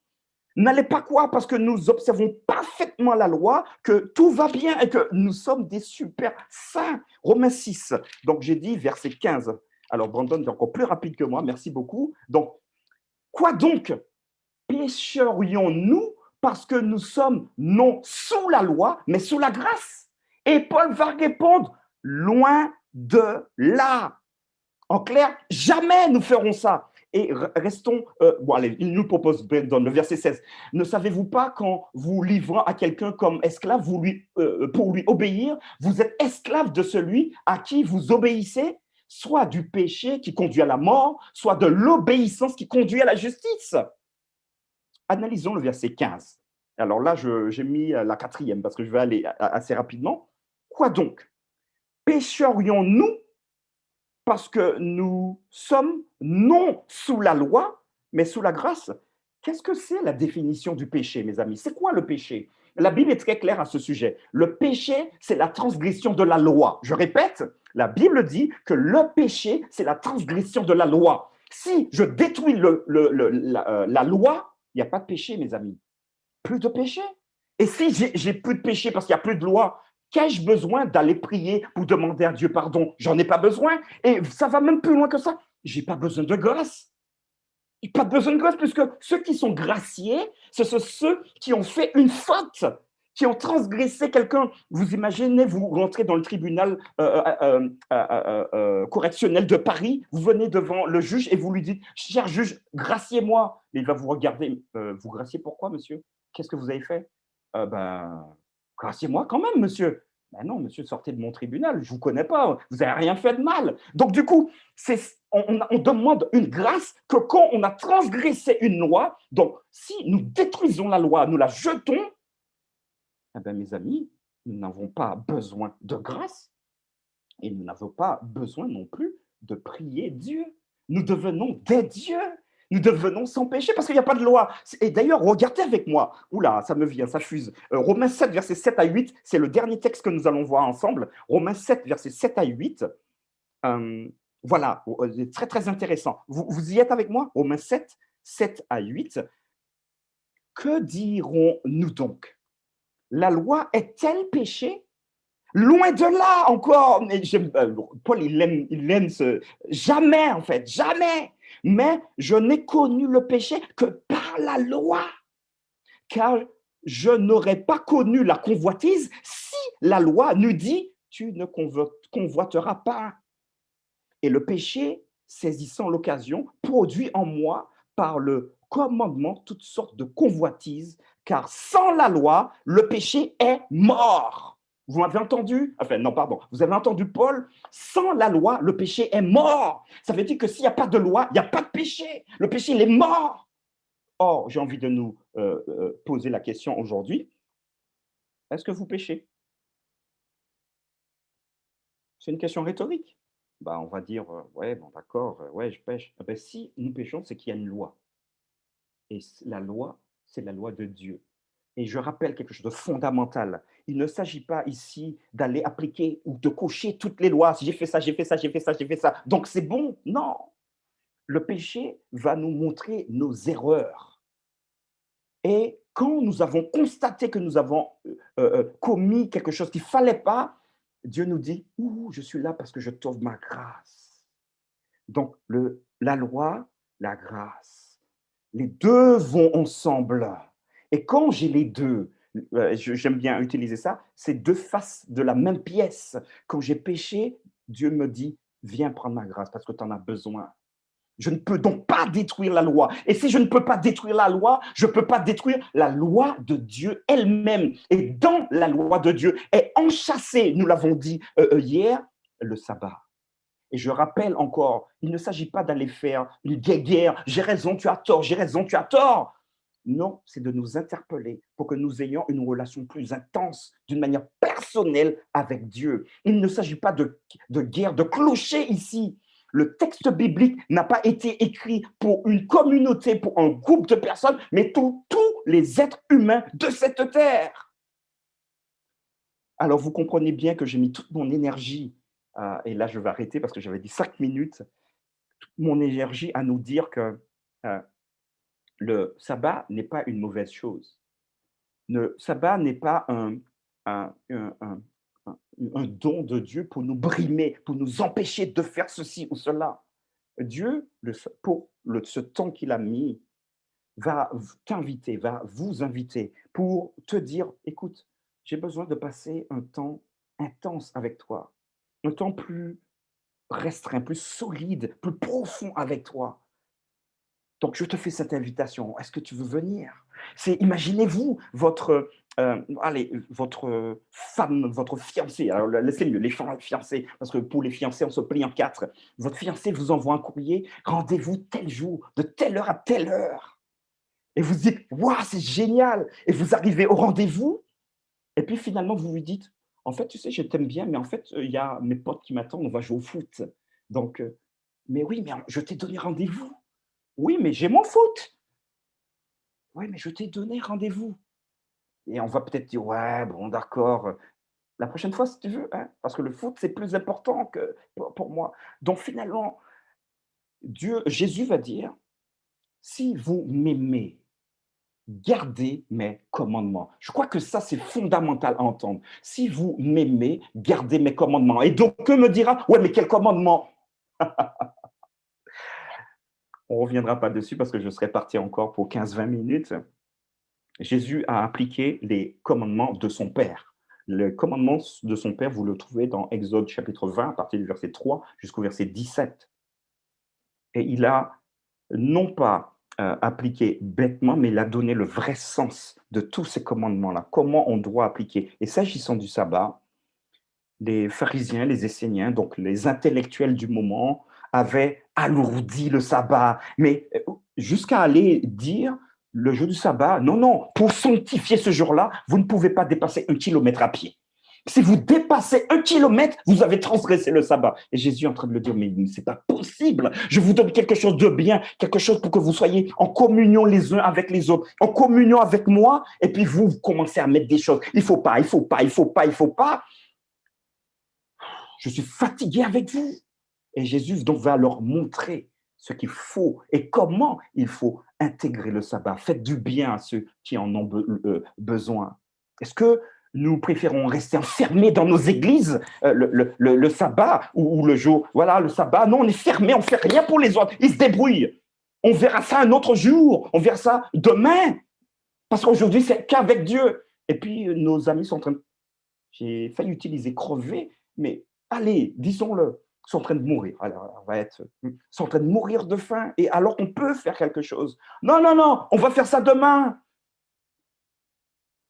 N'allez pas croire parce que nous observons parfaitement la loi que tout va bien et que nous sommes des super saints. Romains 6, donc j'ai dit verset 15. Alors Brandon est encore plus rapide que moi, merci beaucoup. Donc, quoi donc? Pécherions-nous parce que nous sommes non sous la loi, mais sous la grâce? Et Paul va répondre, loin de là. En clair, jamais nous ferons ça. Et restons, allez, il nous propose dans le verset 16, ne savez-vous pas qu'en vous livrant à quelqu'un comme esclave, pour lui obéir, vous êtes esclave de celui à qui vous obéissez, soit du péché qui conduit à la mort, soit de l'obéissance qui conduit à la justice. Analysons le verset 15. Alors là, j'ai mis la quatrième parce que je vais aller assez rapidement. Quoi donc? Pécherions-nous parce que nous sommes non sous la loi, mais sous la grâce? Qu'est-ce que c'est la définition du péché, mes amis? C'est quoi le péché? La Bible est très claire à ce sujet. Le péché, c'est la transgression de la loi. Je répète, la Bible dit que le péché, c'est la transgression de la loi. Si je détruis la loi, il n'y a pas de péché, mes amis. Plus de péché. Et si j'ai plus de péché parce qu'il n'y a plus de loi, qu'ai-je besoin d'aller prier pour demander à Dieu pardon? J'en ai pas besoin. Et ça va même plus loin que ça. J'ai pas besoin de grâce. Pas besoin de grâce, puisque ceux qui sont graciés, ce sont ceux qui ont fait une faute, qui ont transgressé quelqu'un. Vous imaginez, vous rentrez dans le tribunal correctionnel de Paris, vous venez devant le juge et vous lui dites « Cher juge, graciez-moi ». Il va vous regarder « Vous graciez pourquoi, monsieur? Qu'est-ce que vous avez fait ?»« Graciez-moi quand même, monsieur. » Ben non, monsieur, sortez de mon tribunal, je ne vous connais pas, vous n'avez rien fait de mal. Donc, du coup, on demande une grâce que quand on a transgressé une loi, donc si nous détruisons la loi, nous la jetons, eh bien, mes amis, nous n'avons pas besoin de grâce et nous n'avons pas besoin non plus de prier Dieu. Nous devenons des dieux. Nous devenons sans péché parce qu'il n'y a pas de loi. Et d'ailleurs, regardez avec moi. Oula, ça me vient, ça fuse. Romains 7, versets 7 à 8, c'est le dernier texte que nous allons voir ensemble. Romains 7, versets 7 à 8. Voilà, c'est très, très intéressant. Vous y êtes avec moi? Romains 7, 7 à 8. Que dirons-nous donc? La loi est-elle péché? Loin de là encore. Paul, il aime ce... Jamais, en fait, jamais. Mais je n'ai connu le péché que par la loi. Car je n'aurais pas connu la convoitise si la loi nous dit « tu ne convoiteras pas ». Et le péché, saisissant l'occasion, produit en moi par le commandement toutes sortes de convoitises, car sans la loi, le péché est mort. Vous m'avez entendu? Enfin, non, pardon. Vous avez entendu Paul? Sans la loi, le péché est mort. Ça veut dire que s'il n'y a pas de loi, il n'y a pas de péché. Le péché, il est mort. Or, j'ai envie de nous poser la question aujourd'hui. Est-ce que vous péchez? C'est une question rhétorique. Bah, on va dire, ouais, bon, d'accord, ouais, je pêche. Ah ben, si nous péchons, c'est qu'il y a une loi. Et la loi, c'est la loi de Dieu. Et je rappelle quelque chose de fondamental. Il ne s'agit pas ici d'aller appliquer ou de cocher toutes les lois. Si j'ai fait ça, j'ai fait ça, j'ai fait ça, j'ai fait ça. Donc c'est bon. Non. Le péché va nous montrer nos erreurs. Et quand nous avons constaté que nous avons commis quelque chose qu'il ne fallait pas, Dieu nous dit, ouh, je suis là parce que je t'offre ma grâce. Donc, la loi, la grâce, les deux vont ensemble. Et quand j'ai les deux, j'aime bien utiliser ça, c'est deux faces de la même pièce. Quand j'ai péché, Dieu me dit, viens prendre ma grâce parce que tu en as besoin. Je ne peux donc pas détruire la loi. Et si je ne peux pas détruire la loi, je ne peux pas détruire la loi de Dieu elle-même. Et dans la loi de Dieu est enchâssé, nous l'avons dit hier, le sabbat. Et je rappelle encore, il ne s'agit pas d'aller faire une guerre. J'ai raison, tu as tort, j'ai raison, tu as tort. Non, c'est de nous interpeller pour que nous ayons une relation plus intense, d'une manière personnelle avec Dieu. Il ne s'agit pas de guerre, de clocher ici. Le texte biblique n'a pas été écrit pour une communauté, pour un groupe de personnes, mais pour tous les êtres humains de cette terre. Alors, vous comprenez bien que j'ai mis toute mon énergie, et là, je vais arrêter parce que j'avais dit 5 minutes, toute mon énergie à nous dire que le sabbat n'est pas une mauvaise chose. Le sabbat n'est pas un don de Dieu pour nous brimer, pour nous empêcher de faire ceci ou cela. Dieu, pour ce temps qu'il a mis, va t'inviter, va vous inviter pour te dire, écoute, j'ai besoin de passer un temps intense avec toi, un temps plus restreint, plus solide, plus profond avec toi. Donc, je te fais cette invitation. Est-ce que tu veux venir? Imaginez-vous votre femme, votre fiancé. Alors, laissez mieux, les fiancés, parce que pour les fiancés, on se plie en 4. Votre fiancé vous envoie un courrier. Rendez-vous tel jour, de telle heure à telle heure. Et vous dites, waouh, c'est génial. Et vous arrivez au rendez-vous. Et puis finalement, vous lui dites, en fait, tu sais, je t'aime bien, mais en fait, il y a mes potes qui m'attendent, on va jouer au foot. Donc, mais oui, mais je t'ai donné rendez-vous. Oui, mais j'ai mon foot. Oui, mais je t'ai donné rendez-vous. Et on va peut-être dire, ouais, bon, d'accord. La prochaine fois, si tu veux, hein, parce que le foot, c'est plus important que pour moi. Donc finalement, Jésus va dire, si vous m'aimez, gardez mes commandements. Je crois que ça, c'est fondamental à entendre. Si vous m'aimez, gardez mes commandements. Et donc, que me dira, ouais, mais quel commandement? On ne reviendra pas dessus parce que je serais parti encore pour 15-20 minutes. Jésus a appliqué les commandements de son Père. Le commandement de son Père, vous le trouvez dans Exode chapitre 20, à partir du verset 3 jusqu'au verset 17. Et il a non pas appliqué bêtement, mais il a donné le vrai sens de tous ces commandements-là, comment on doit appliquer. Et s'agissant du sabbat, les pharisiens, les Esséniens, donc les intellectuels du moment, avaient alourdi le sabbat, mais jusqu'à aller dire le jour du sabbat, non, non, pour sanctifier ce jour-là, vous ne pouvez pas dépasser 1 kilomètre à pied. Si vous dépassez 1 kilomètre, vous avez transgressé le sabbat. Et Jésus est en train de le dire, mais c'est pas possible. Je vous donne quelque chose de bien, quelque chose pour que vous soyez en communion les uns avec les autres, en communion avec moi, et puis vous commencez à mettre des choses. Il faut pas, il faut pas, il faut pas, il faut pas. Je suis fatigué avec vous. Et Jésus donc va leur montrer ce qu'il faut et comment il faut intégrer le sabbat. Faites du bien à ceux qui en ont besoin. Est-ce que nous préférons rester enfermés dans nos églises le sabbat ou le jour? Voilà, le sabbat, non, on est fermé, on ne fait rien pour les autres. Ils se débrouillent. On verra ça un autre jour, on verra ça demain. Parce qu'aujourd'hui, c'est qu'avec Dieu. Et puis, nos amis sont en train de... J'ai failli utiliser crever, mais allez, disons-le, sont en train de mourir. Alors, on va être, sont en train de mourir de faim. Et alors, on peut faire quelque chose. Non, non, non, on va faire ça demain.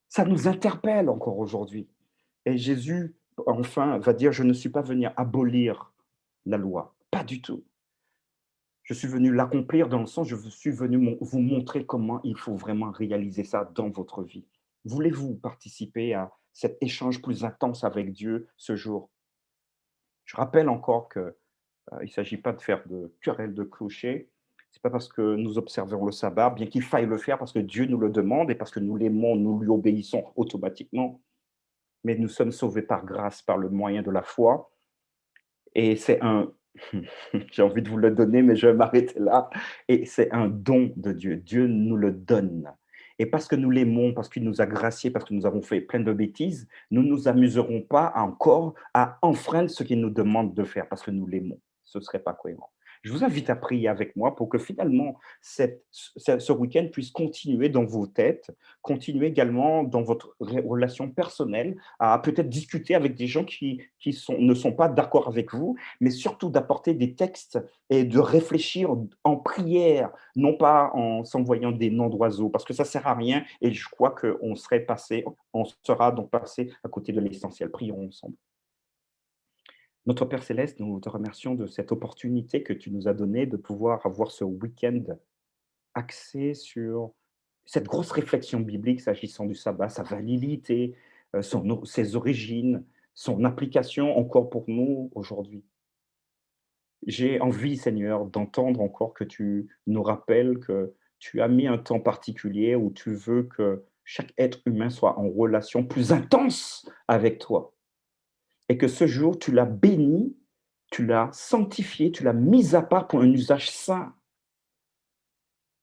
Ça nous interpelle encore aujourd'hui. Et Jésus, enfin, va dire, je ne suis pas venu abolir la loi. Pas du tout. Je suis venu l'accomplir dans le sens, je suis venu vous montrer comment il faut vraiment réaliser ça dans votre vie. Voulez-vous participer à cet échange plus intense avec Dieu ce jour? Je rappelle encore que il ne s'agit pas de faire de querelle de clocher. Ce n'est pas parce que nous observons le sabbat, bien qu'il faille le faire parce que Dieu nous le demande et parce que nous l'aimons, nous lui obéissons automatiquement. Mais nous sommes sauvés par grâce, par le moyen de la foi. Et c'est un... J'ai envie de vous le donner, mais je vais m'arrêter là. Et c'est un don de Dieu. Dieu nous le donne. Et parce que nous l'aimons, parce qu'il nous a graciés, parce que nous avons fait plein de bêtises, nous ne nous amuserons pas encore à enfreindre ce qu'il nous demande de faire, parce que nous l'aimons. Ce ne serait pas cohérent. Je vous invite à prier avec moi pour que finalement ce week-end puisse continuer dans vos têtes, continuer également dans votre relation personnelle, à peut-être discuter avec des gens qui ne sont pas d'accord avec vous, mais surtout d'apporter des textes et de réfléchir en prière, non pas en s'envoyant des noms d'oiseaux, parce que ça ne sert à rien et je crois qu'on sera donc passé à côté de l'essentiel. Prions ensemble. Notre Père Céleste, nous te remercions de cette opportunité que tu nous as donnée de pouvoir avoir ce week-end axé sur cette grosse réflexion biblique s'agissant du sabbat, sa validité, ses origines, son application encore pour nous aujourd'hui. J'ai envie, Seigneur, d'entendre encore que tu nous rappelles que tu as mis un temps particulier où tu veux que chaque être humain soit en relation plus intense avec toi. Et que ce jour, tu l'as béni, tu l'as sanctifié, tu l'as mis à part pour un usage saint.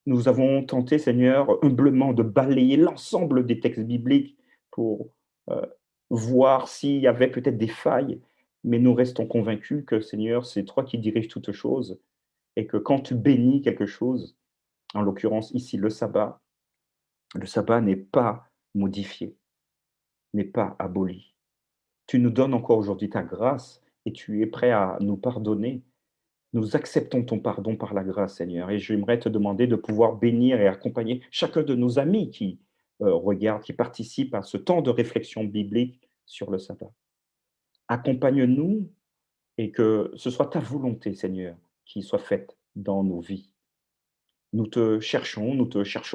Nous avons tenté, Seigneur, humblement de balayer l'ensemble des textes bibliques pour voir s'il y avait peut-être des failles, mais nous restons convaincus que, Seigneur, c'est toi qui diriges toutes choses et que quand tu bénis quelque chose, en l'occurrence ici le sabbat n'est pas modifié, n'est pas aboli. Tu nous donnes encore aujourd'hui ta grâce et tu es prêt à nous pardonner. Nous acceptons ton pardon par la grâce, Seigneur. Et j'aimerais te demander de pouvoir bénir et accompagner chacun de nos amis qui regardent, qui participent à ce temps de réflexion biblique sur le sabbat. Accompagne-nous et que ce soit ta volonté, Seigneur, qui soit faite dans nos vies. Nous te cherchons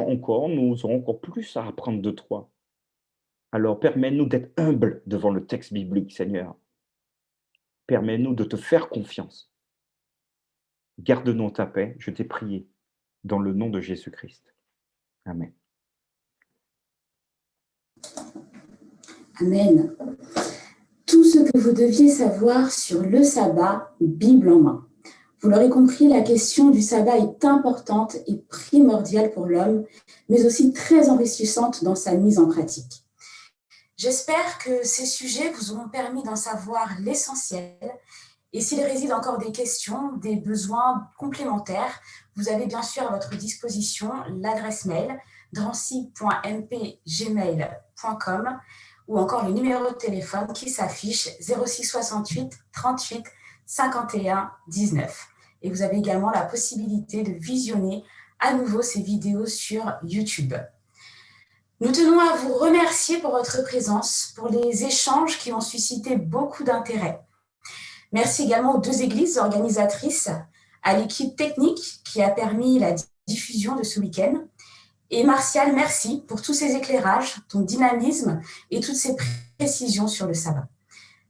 encore, nous aurons encore plus à apprendre de toi. Alors permets-nous d'être humbles devant le texte biblique, Seigneur. Permets-nous de te faire confiance. Garde-nous en ta paix, je t'ai prié, dans le nom de Jésus-Christ. Amen. Amen. Tout ce que vous deviez savoir sur le sabbat, Bible en main. Vous l'aurez compris, la question du sabbat est importante et primordiale pour l'homme, mais aussi très enrichissante dans sa mise en pratique. J'espère que ces sujets vous auront permis d'en savoir l'essentiel. Et s'il réside encore des questions, des besoins complémentaires, vous avez bien sûr à votre disposition l'adresse mail drancy.mp@gmail.com ou encore le numéro de téléphone qui s'affiche 06 68 38 51 19. Et vous avez également la possibilité de visionner à nouveau ces vidéos sur YouTube. Nous tenons à vous remercier pour votre présence, pour les échanges qui ont suscité beaucoup d'intérêt. Merci également aux 2 églises organisatrices, à l'équipe technique qui a permis la diffusion de ce week-end. Et Martial, merci pour tous ces éclairages, ton dynamisme et toutes ces précisions sur le sabbat.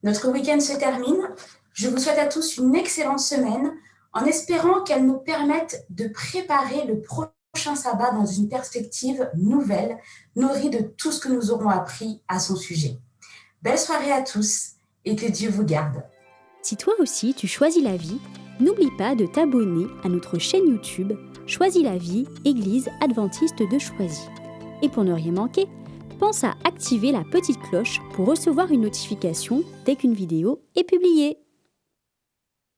Notre week-end se termine. Je vous souhaite à tous une excellente semaine en espérant qu'elle nous permette de préparer le prochain sabbat dans une perspective nouvelle, nourrie de tout ce que nous aurons appris à son sujet. Belle soirée à tous et que Dieu vous garde. Si toi aussi tu choisis la vie, n'oublie pas de t'abonner à notre chaîne YouTube Choisis la vie, Église adventiste de Choisy. Et pour ne rien manquer, pense à activer la petite cloche pour recevoir une notification dès qu'une vidéo est publiée.